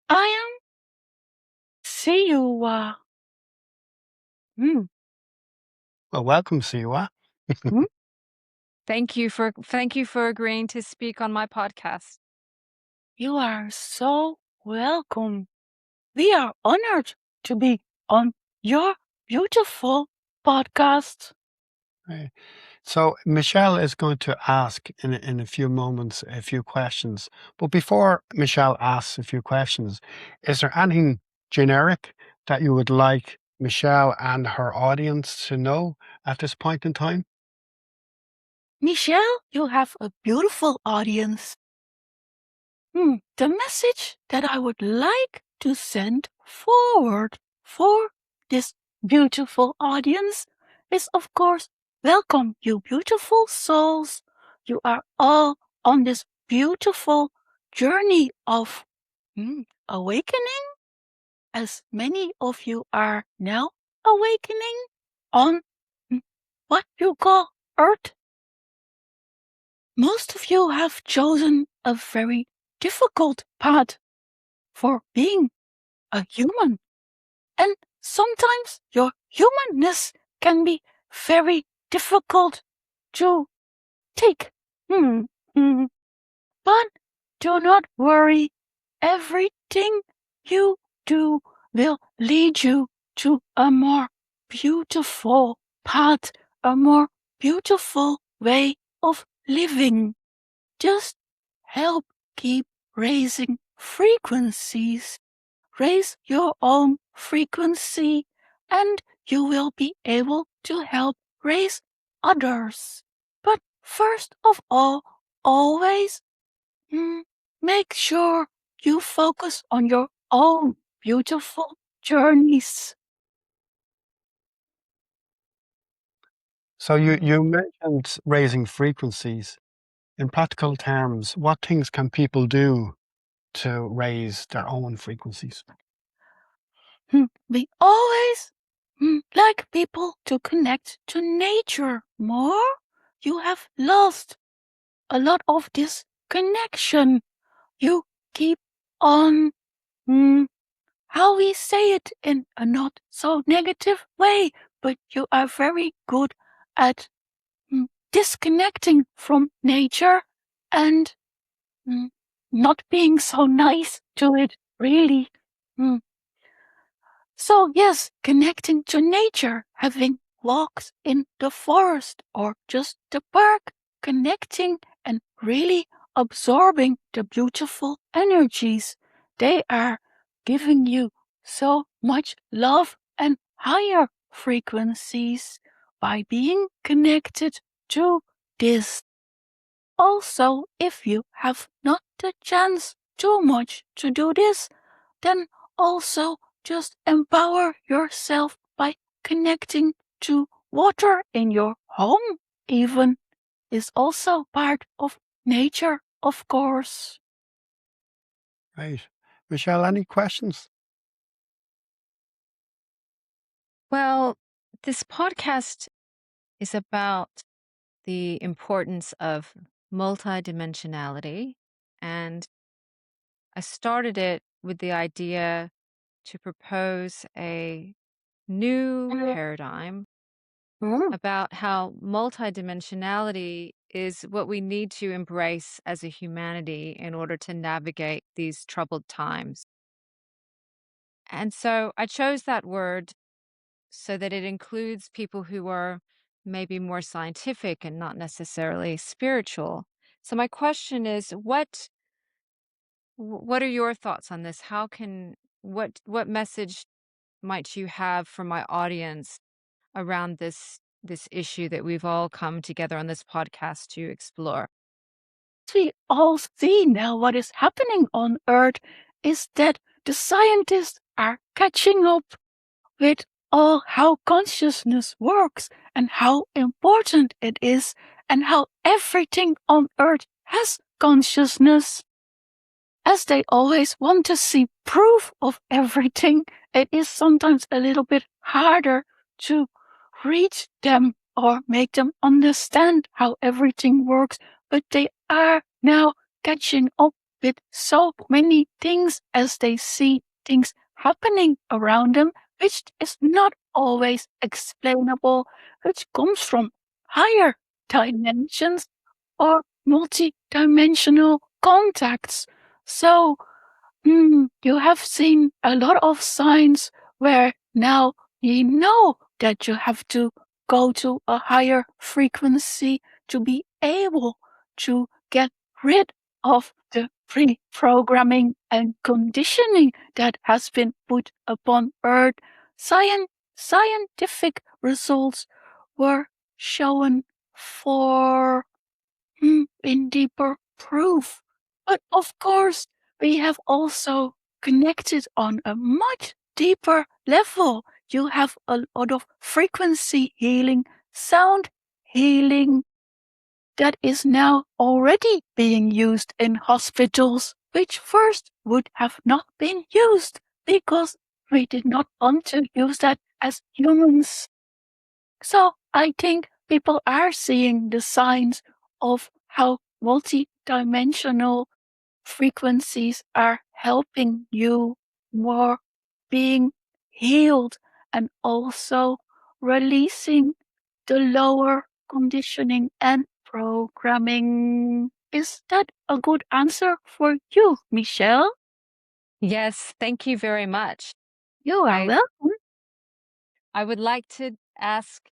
I am Siwa. Mm. Well, welcome, Siwa. Mm. Thank you for agreeing to speak on my podcast. You are so welcome. We are honored to be on your beautiful podcast. Right. So Michelle is going to ask in a few moments a few questions. But before Michelle asks a few questions, is there anything generic that you would like Michelle and her audience to know at this point in time? Michelle, you have a beautiful audience. The message that I would like to send forward for this beautiful audience is, of course, welcome, you beautiful souls. You are all on this beautiful journey of awakening, as many of you are now awakening on what you call Earth most of you have chosen a very difficult path for being a human. And sometimes your humanness can be very difficult to take. But do not worry. Everything you do will lead you to a more beautiful path, a more beautiful way of living. Just help keep raising frequencies. Raise your own frequency, and you will be able to help raise others. But first of all, always make sure you focus on your own beautiful journeys. So you mentioned raising frequencies. In practical terms, what things can people do to raise their own frequencies? We always like people to connect to nature more. You have lost a lot of this connection. You keep on, how we say it in a not so negative way, but you are very good at disconnecting from nature and not being so nice to it, really. So yes, connecting to nature, having walks in the forest or just the park, connecting and really absorbing the beautiful energies. They are giving you so much love and higher frequencies by being connected to this. Also, if you have not the chance too much to do this, then also just empower yourself by connecting to water in your home, even, is also part of nature, of course. Right. Michelle, any questions? Well, this podcast is about the importance of multidimensionality. And I started it with the idea to propose a new paradigm about how multidimensionality is what we need to embrace as a humanity in order to navigate these troubled times. And so I chose that word so that it includes people who are maybe more scientific and not necessarily spiritual. So my question is, what are your thoughts on this? What message might you have for my audience around this issue that we've all come together on this podcast to explore? We all see now what is happening on Earth is that the scientists are catching up with all how consciousness works and how important it is and how everything on Earth has consciousness. As they always want to see proof of everything, it is sometimes a little bit harder to reach them or make them understand how everything works, but they are now catching up with so many things as they see things happening around them, which is not always explainable, which comes from higher dimensions or multi-dimensional contacts. So, you have seen a lot of signs where now you know that you have to go to a higher frequency to be able to get rid of the pre-programming and conditioning that has been put upon Earth. Scientific results were shown for in deeper proof. But of course, we have also connected on a much deeper level. You have a lot of frequency healing, sound healing that is now already being used in hospitals, which first would have not been used because we did not want to use that as humans. So I think people are seeing the signs of how multi-dimensional frequencies are helping you more being healed and also releasing the lower conditioning and programming. Is that a good answer for you, Michelle? Yes, thank you very much. You are I welcome. I would like to ask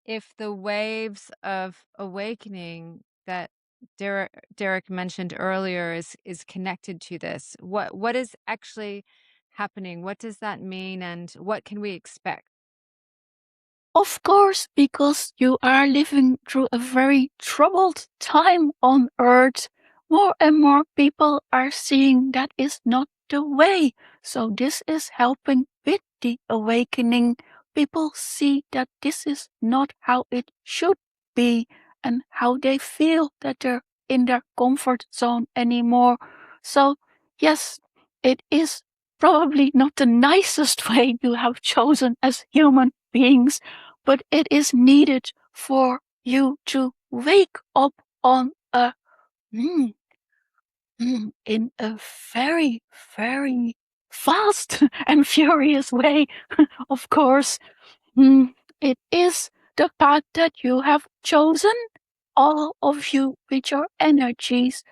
if the waves of awakening that Derek mentioned earlier is connected to this. What is actually happening? What does that mean, and what can we expect? Of course, because you are living through a very troubled time on Earth. More and more people are seeing that is not the way. So this is helping with the awakening. People see that this is not how it should be and how they feel that they're in their comfort zone anymore. So yes, it is probably not the nicest way you have chosen as human beings, but it is needed for you to wake up on a in a very, very fast and furious way, of course. It is the path that you have chosen, all of you with your energies.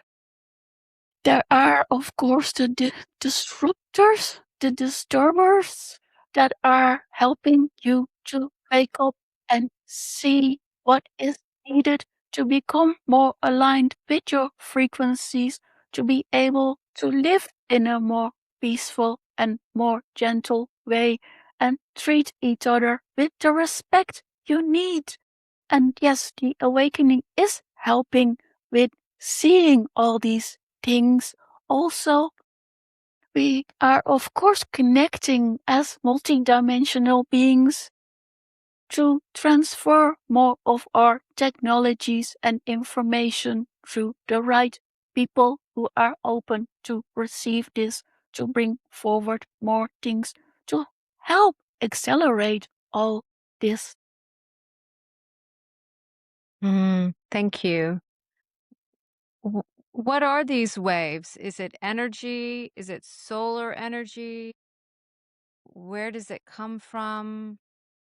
There are, of course, the disruptors, the disturbers that are helping you to wake up and see what is needed to become more aligned with your frequencies, to be able to live in a more peaceful and more gentle way and treat each other with the respect you need. And yes, the awakening is helping with seeing all these things. Also, we are, of course, connecting as multidimensional beings to transfer more of our technologies and information through the right people who are open to receive this, to bring forward more things, to help accelerate all this. Thank you. What are these waves? Is it energy? Is it solar energy? Where does it come from?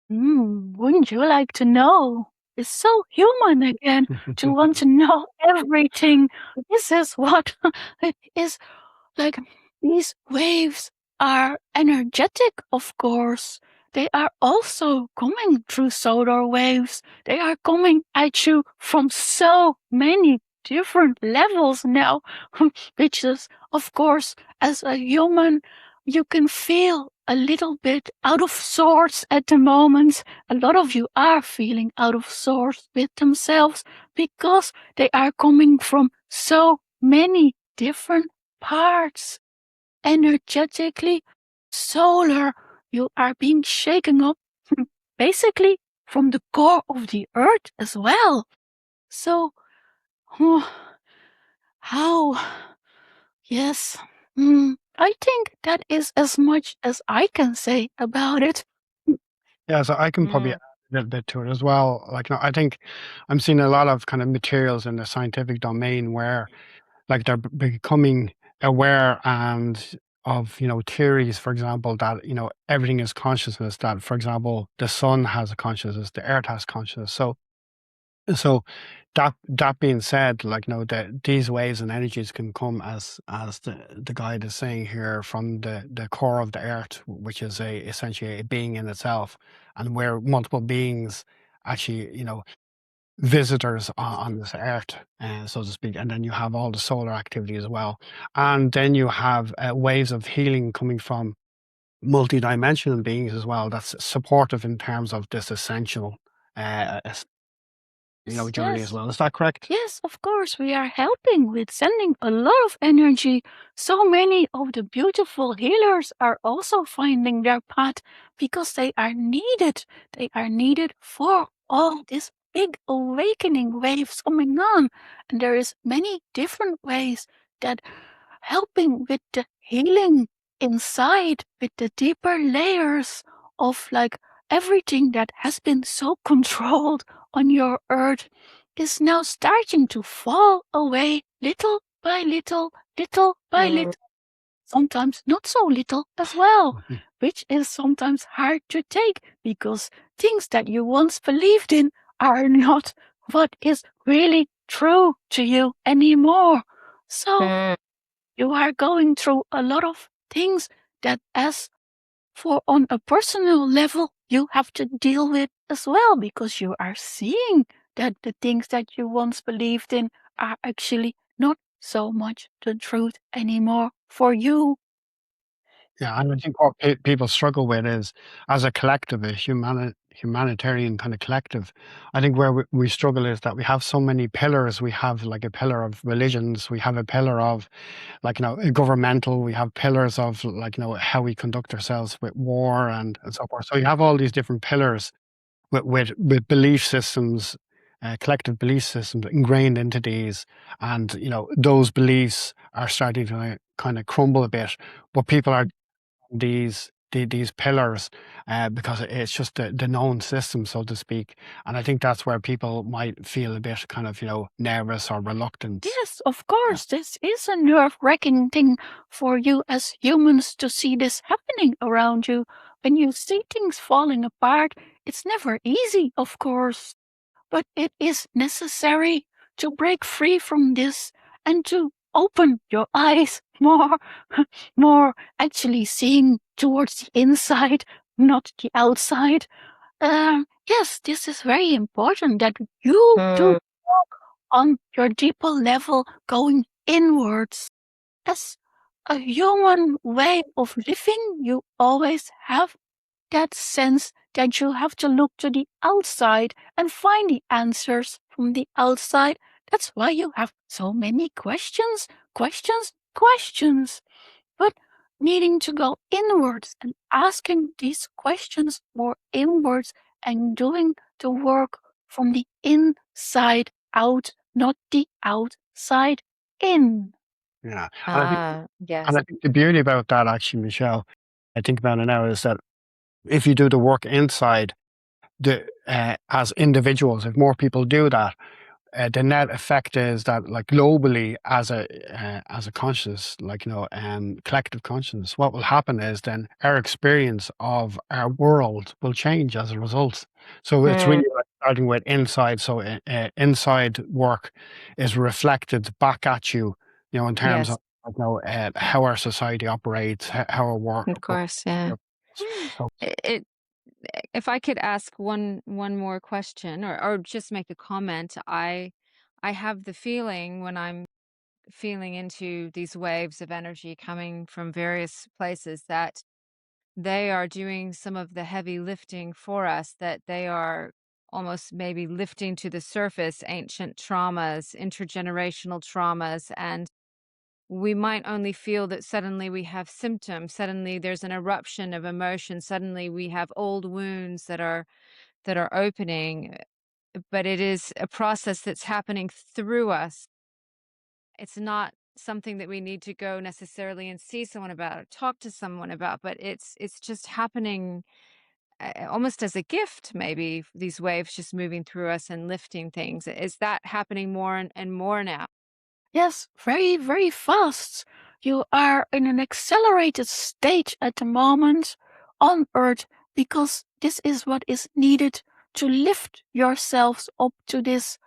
Wouldn't you like to know? It's so human again to want to know everything. This is what it is like. These waves are energetic, of course. They are also coming through solar waves. They are coming at you from so many different levels now, which is, of course, as a human, you can feel a little bit out of sorts at the moment. A lot of you are feeling out of sorts with themselves because they are coming from so many different parts. Energetically, solar, you are being shaken up basically from the core of the earth as well. So, how? Yes. I think that is as much as I can say about it. Yeah, so I can probably Mm, add a little bit to it as well. Like, no, I think I'm seeing a lot of kind of materials in the scientific domain where, like, they're becoming aware and of, theories, for example, that, everything is consciousness, that, for example, the sun has a consciousness, the earth has consciousness. So that being said, like, that these waves and energies can come as the guide is saying here from the core of the earth, which is essentially a being in itself, and where multiple beings actually, visitors on this earth, so to speak. And then you have all the solar activity as well, and then you have waves of healing coming from multidimensional beings as well. That's supportive in terms of this essential, Yes, journey as yes. well. Is that correct? Yes, of course, we are helping with sending a lot of energy. So many of the beautiful healers are also finding their path because they are needed. They are needed for all these big awakening waves coming on. And there is many different ways that helping with the healing inside, with the deeper layers of like everything that has been so controlled on your earth. is now starting to fall away little by little, little by little. Sometimes not so little as well, which is sometimes hard to take because things that you once believed in are not what is really true to you anymore. So you are going through a lot of things that as for on a personal level, you have to deal with as well because you are seeing that the things that you once believed in are actually not so much the truth anymore for you. Yeah, and I think what people struggle with is, as a collective, a humanitarian kind of collective, I think where we struggle is that we have so many pillars. We have like a pillar of religions, we have a pillar of like, governmental, we have pillars of like, how we conduct ourselves with war and so forth. So you have all these different pillars with belief systems, collective belief systems ingrained into these, and those beliefs are starting to kind of crumble a bit, but people are these pillars, because it's just the known system, so to speak. And I think that's where people might feel a bit kind of, nervous or reluctant. Yes, of course, this is a nerve-wracking thing for you as humans to see this happening around you. When you see things falling apart, it's never easy, of course, but it is necessary to break free from this and to open your eyes more, more actually seeing towards the inside, not the outside. Yes, this is very important that you do work on your deeper level going inwards. As a human way of living, you always have that sense that you have to look to the outside and find the answers from the outside. That's why you have so many questions, questions, questions. But needing to go inwards and asking these questions more inwards and doing the work from the inside out, not the outside in. Yeah, and I think Yes. and I think the beauty about that, actually, Michelle, I think about it now, is that if you do the work inside, as individuals, if more people do that, the net effect is that, like, globally, as a conscious, like, collective consciousness, what will happen is then our experience of our world will change as a result. So it's really like starting with inside. So inside work is reflected back at you, in terms Yes. of, how our society operates, how our Of course, yeah. so It if I could ask one more question or just make a comment, I have the feeling when I'm feeling into these waves of energy coming from various places that they are doing some of the heavy lifting for us, that they are almost maybe lifting to the surface ancient traumas, intergenerational traumas, and we might only feel that suddenly we have symptoms, suddenly there's an eruption of emotion, suddenly we have old wounds that are opening, but it is a process that's happening through us. It's not something that we need to go necessarily and see someone about or talk to someone about, but it's just happening almost as a gift, maybe these waves just moving through us and lifting things. Is that happening more and more now? Yes, very, very fast. You are in an accelerated stage at the moment on Earth because this is what is needed to lift yourselves up to this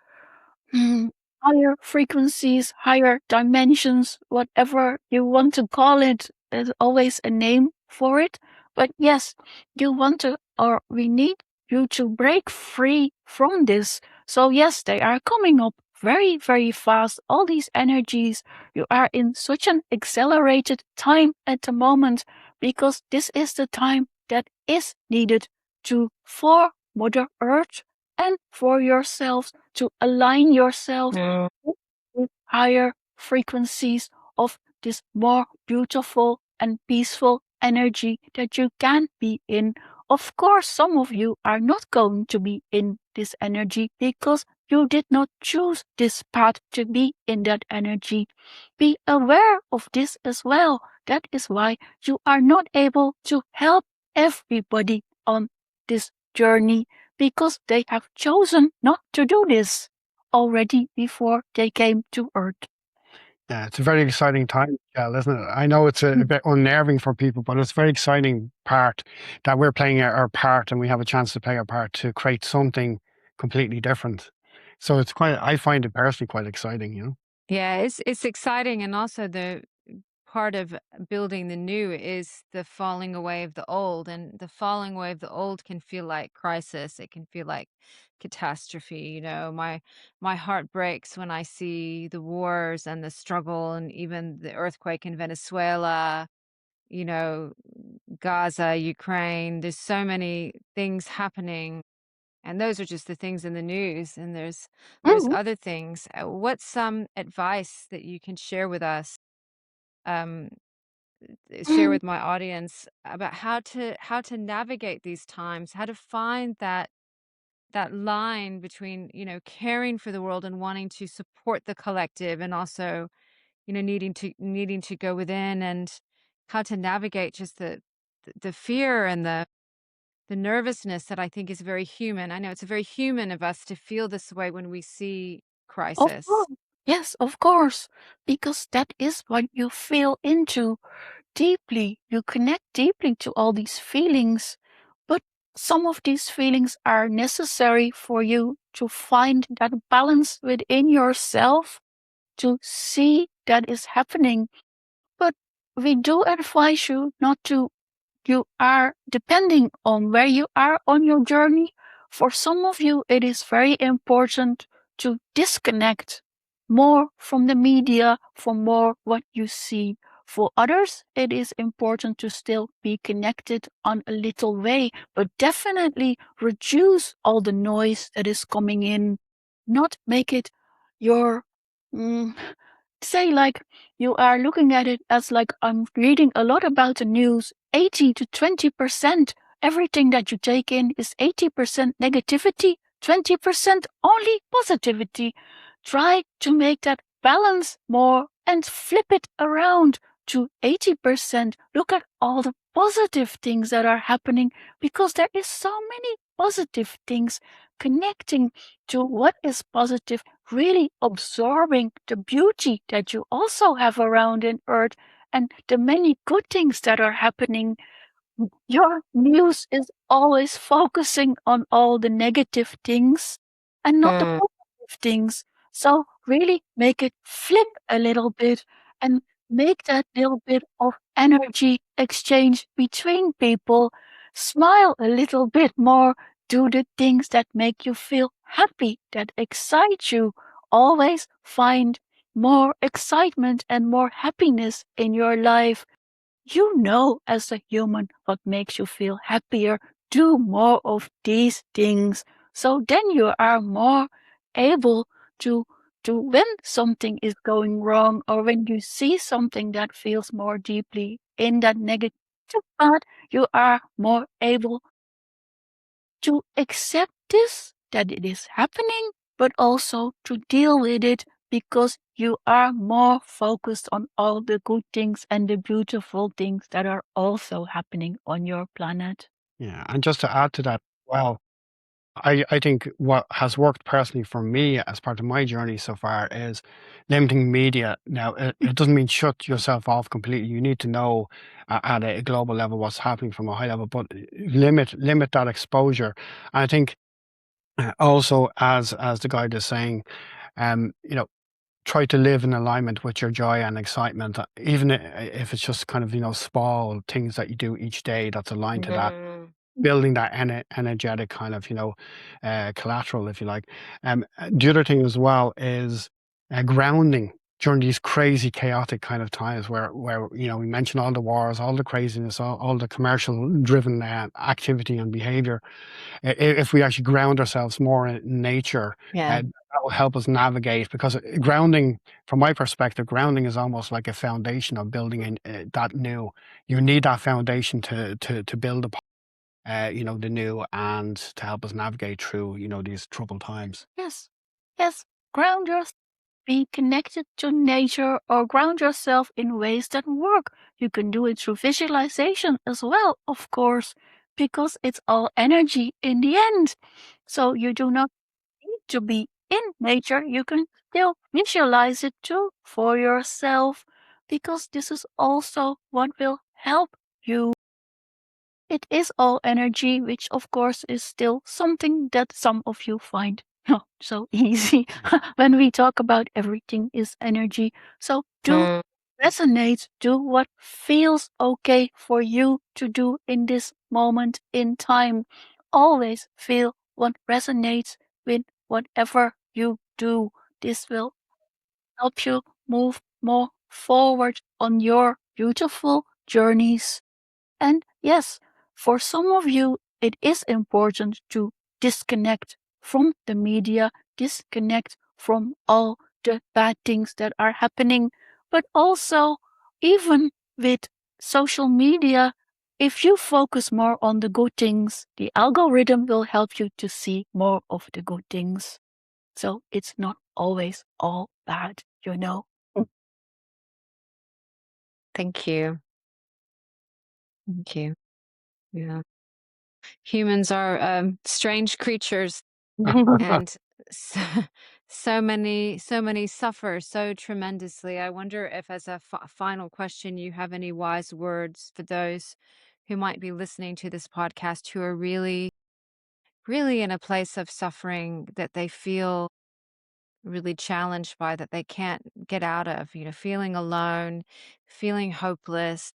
mm, higher frequencies, higher dimensions, whatever you want to call it. There's always a name for it. But yes, you want to, or we need you to break free from this. So, yes, they are coming up very, very fast. All these energies, you are in such an accelerated time at the moment because this is the time that is needed for Mother Earth and for yourselves to align yourself with higher frequencies of this more beautiful and peaceful energy that you can be in. Of course, some of you are not going to be in this energy because you did not choose this path to be in that energy. Be aware of this as well. That is why you are not able to help everybody on this journey because they have chosen not to do this. already before they came to Earth. Yeah, it's a very exciting time, Michelle, isn't it? I know it's a bit unnerving for people, but it's a very exciting part that we're playing our part and we have a chance to play our part to create something completely different. So it's quite, I find it personally quite exciting, you know? Yeah, it's exciting, and also the part of building the new is the falling away of the old, and the falling away of the old can feel like crisis. It can feel like catastrophe. My heart breaks when I see the wars and the struggle, and even the earthquake in Venezuela. You know, Gaza, Ukraine. There's so many things happening, and those are just the things in the news. And there's Mhm. other things. What's some advice that you can share with us? Um, share Mm. with my audience about how to navigate these times, how to find that line between, caring for the world and wanting to support the collective, and also, needing to go within, and how to navigate just the fear and the nervousness that I think is very human. I know it's very human of us to feel this way when we see Of crisis. course. Yes, of course. Because that is what you feel into deeply. You connect deeply to all these feelings. But some of these feelings are necessary for you to find that balance within yourself, to see that is happening. But we do advise you not to. You are depending on where you are on your journey. For some of you, it is very important to disconnect more from the media, for more what you see. For others, it is important to still be connected on a little way, but definitely reduce all the noise that is coming in. Not make it your mm, say like you are looking at it as like I'm reading a lot about the news. 80 to 20% everything that you take in is 80% negativity, 20% only positivity. Try to make that balance more and flip it around to 80%. Look at all the positive things that are happening, because there is so many positive things connecting to what is positive, really absorbing the beauty that you also have around in Earth and the many good things that are happening. Your news is always focusing on all the negative things and not the Mm. positive things. So really make it flip a little bit and make that little bit of energy exchange between people. Smile a little bit more. Do the things that make you feel happy, that excite you. Always find more excitement and more happiness in your life. You know, as a human, what makes you feel happier. Do more of these things. So then you are more able to, when something is going wrong, or when you see something that feels more deeply in that negative part, you are more able to accept this, that it is happening, but also to deal with it, because you are more focused on all the good things and the beautiful things that are also happening on your planet. Yeah. And just to add to that, well, I think what has worked personally for me as part of my journey so far is limiting media. Now, it doesn't mean shut yourself off completely. You need to know at a global level what's happening from a high level, but limit that exposure. And I think also, as the guide is saying, you know, try to live in alignment with your joy and excitement, even if it's just kind of small things that you do each day that's aligned to that, Mm. building that energetic kind of collateral, if you like. The other thing as well is grounding during these crazy chaotic kind of times where we mentioned all the wars, all the craziness, all the commercial driven activity and behavior. If we actually ground ourselves more in nature, Yeah. that will help us navigate, because grounding, from my perspective, grounding is almost like a foundation of building that new. You need that foundation to build upon, the new, and to help us navigate through, these troubled times. Yes, yes, ground yourself. Be connected to nature, or ground yourself in ways that work. You can do it through visualization as well, of course, because it's all energy in the end. So you do not need to be in nature, you can still visualize it too for yourself, because this is also what will help you. It is all energy, which of course is still something that some of you find not so easy when we talk about everything is energy. So do resonate, do what feels okay for you to do in this moment in time. Always feel what resonates with whatever you do. This will help you move more forward on your beautiful journeys. And yes, for some of you, it is important to disconnect from the media, disconnect from all the bad things that are happening. But also, even with social media, if you focus more on the good things, the algorithm will help you to see more of the good things. So it's not always all bad, you know. Thank you. Thank you. Yeah. Humans are strange creatures, and so, so many suffer so tremendously. I wonder if, as a final question, you have any wise words for those who might be listening to this podcast who are really, really in a place of suffering that they feel really challenged by, that they can't get out of, feeling alone, feeling hopeless.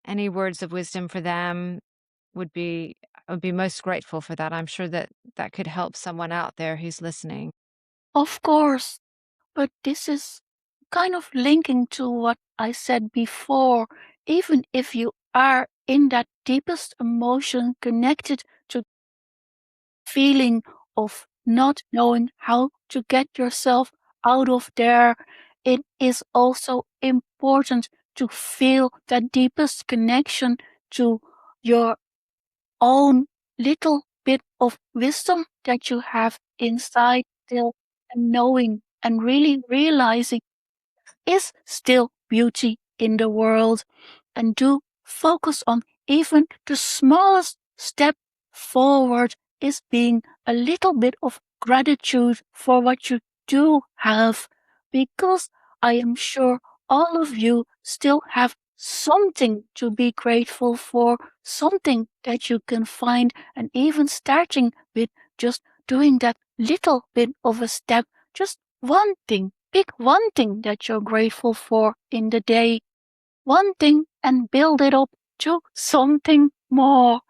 Any words of wisdom for them would be I would be most grateful for that. I'm sure that that could help someone out there who's listening. Of course. But this is kind of linking to what I said before. Even if you are in that deepest emotion connected to feeling of not knowing how to get yourself out of there, it is also important to feel that deepest connection to your own little bit of wisdom that you have inside still, and knowing and really realizing is still beauty in the world. And do focus on even the smallest step forward is being a little bit of gratitude for what you do have, because I am sure all of you still have something to be grateful for, something that you can find, and even starting with just doing that little bit of a step, just one thing. Pick one thing that you're grateful for in the day, one thing, and build it up to something more.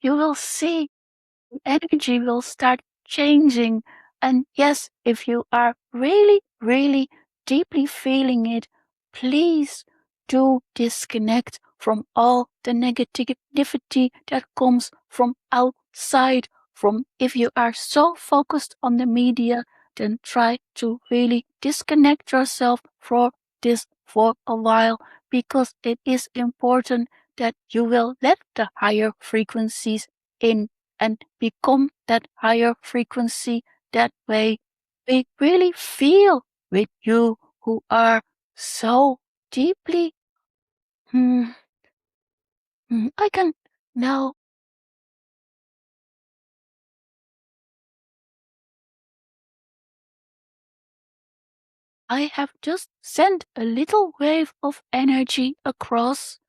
You will see energy will start changing. And yes, if you are really, really deeply feeling it, please do disconnect from all the negativity that comes from outside. From if you are so focused on the media, then try to really disconnect yourself from this for a while, because it is important that you will let the higher frequencies in and become that higher frequency. That way, we really feel with you who are so deeply. I can now. I have just sent a little wave of energy across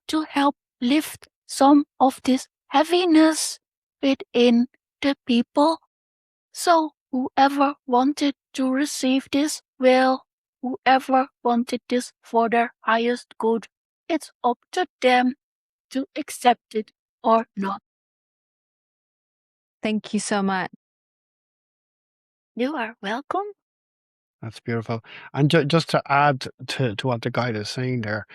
to help lift some of this heaviness within the people. So whoever wanted to receive this will, whoever wanted this for their highest good, it's up to them to accept it or not. Thank you so much. You are welcome. That's beautiful. And just to add to what the guide is saying there,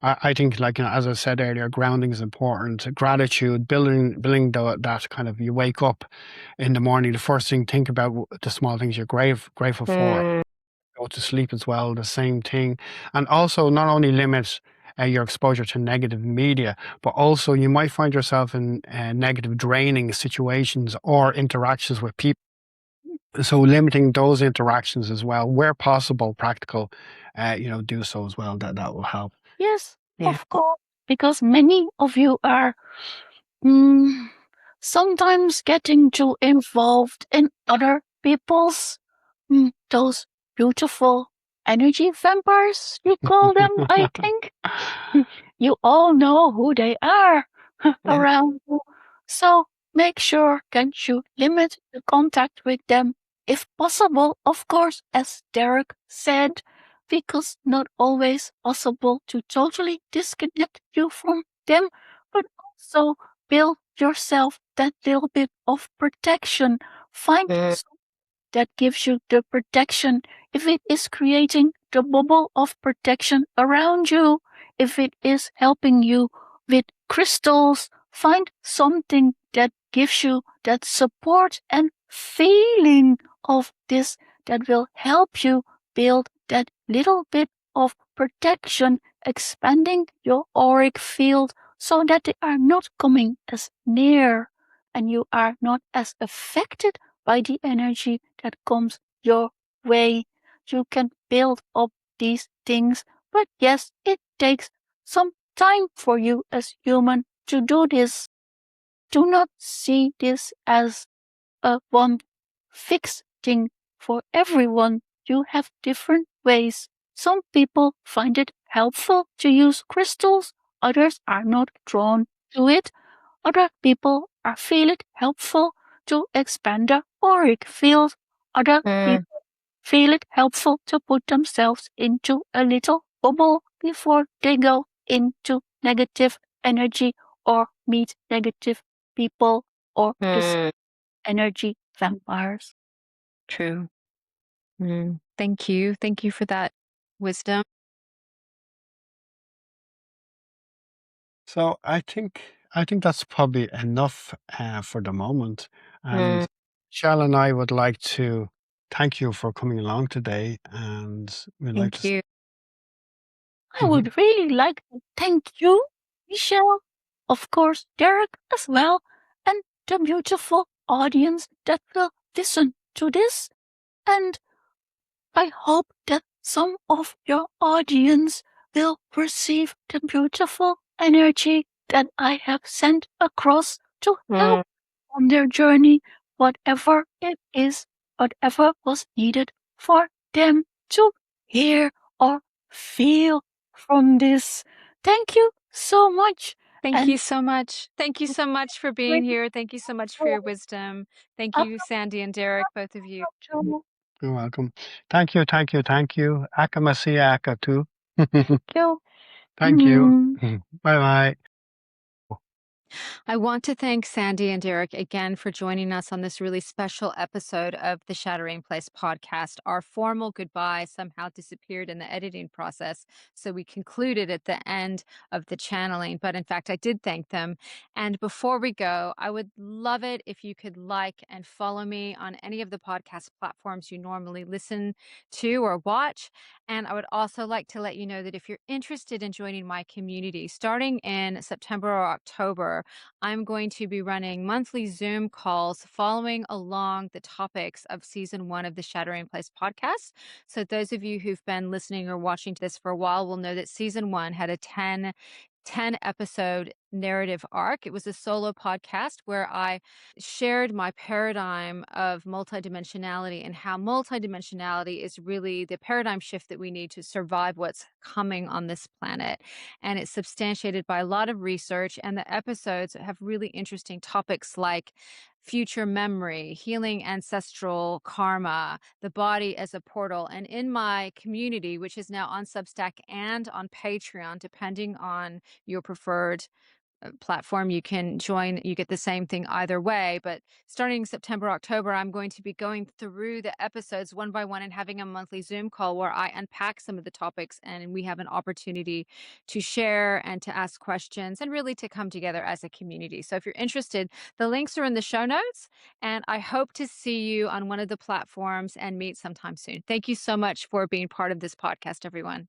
I think, like, as I said earlier, grounding is important. Gratitude, building that kind of, you wake up in the morning, the first thing, think about the small things you're grateful for. Go to sleep as well, the same thing. And also, not only limit your exposure to negative media, but also you might find yourself in negative, draining situations or interactions with people. So limiting those interactions as well, where possible, practical, do so as well. That will help. Yes, Yeah. of course. Because many of you are sometimes getting too involved in other people's those beautiful energy vampires, you call them, I think. You all know who they are Yeah. around you. So make sure that you limit the contact with them if possible, of course, as Derek said, because not always possible to totally disconnect you from them, but also build yourself that little bit of protection. Find something that gives you the protection. If it is creating the bubble of protection around you, if it is helping you with crystals, find something that gives you that support and feeling of this that will help you build that little bit of protection, expanding your auric field so that they are not coming as near and you are not as affected by the energy that comes your way. You can build up these things, but yes, it takes some time for you as human to do this. Do not see this as a one fixed thing for everyone. You have different ways. Some people find it helpful to use crystals, others are not drawn to it. Other people are feel it helpful to expand their auric field. Other people feel it helpful to put themselves into a little bubble before they go into negative energy or meet negative people or this energy vampires. True. Thank you. Thank you for that wisdom. So I think that's probably enough for the moment. And Shell and I would like to thank you for coming along today, and we'd like Thank to. you. I would really like to thank you, Michelle, of course, Derek as well, and the beautiful audience that will listen to this. And I hope that some of your audience will receive the beautiful energy that I have sent across to help on their journey, whatever it is, whatever was needed for them to hear or feel from this. Thank you so much. Thank you And so much. Thank you so much for being really here. Thank you so much for your wisdom. Thank you, Sandy and Derek, both of you. You're welcome. Thank you, thank you, thank you. Akamasia aka too. Thank you. Thank you. Bye bye. I want to thank Sandy and Derek again for joining us on this really special episode of the Shattering Place podcast. Our formal goodbye somehow disappeared in the editing process, so we concluded at the end of the channeling. But in fact, I did thank them. And before we go, I would love it if you could like and follow me on any of the podcast platforms you normally listen to or watch. And I would also like to let you know that if you're interested in joining my community, starting in September or October, I'm going to be running monthly Zoom calls following along the topics of season 1 of the Shattering Place podcast. So, those of you who've been listening or watching to this for a while will know that season 1 had a 10 episode narrative arc. It was a solo podcast where I shared my paradigm of multidimensionality and how multidimensionality is really the paradigm shift that we need to survive what's coming on this planet. And it's substantiated by a lot of research. And the episodes have really interesting topics like future memory, healing ancestral karma, the body as a portal. And in my community, which is now on Substack and on Patreon, depending on your preferred platform, you can join. You get the same thing either way. But starting September, October, I'm going to be going through the episodes one by one and having a monthly Zoom call where I unpack some of the topics and we have an opportunity to share and to ask questions and really to come together as a community. So if you're interested, the links are in the show notes, and I hope to see you on one of the platforms and meet sometime soon. Thank you so much for being part of this podcast, everyone.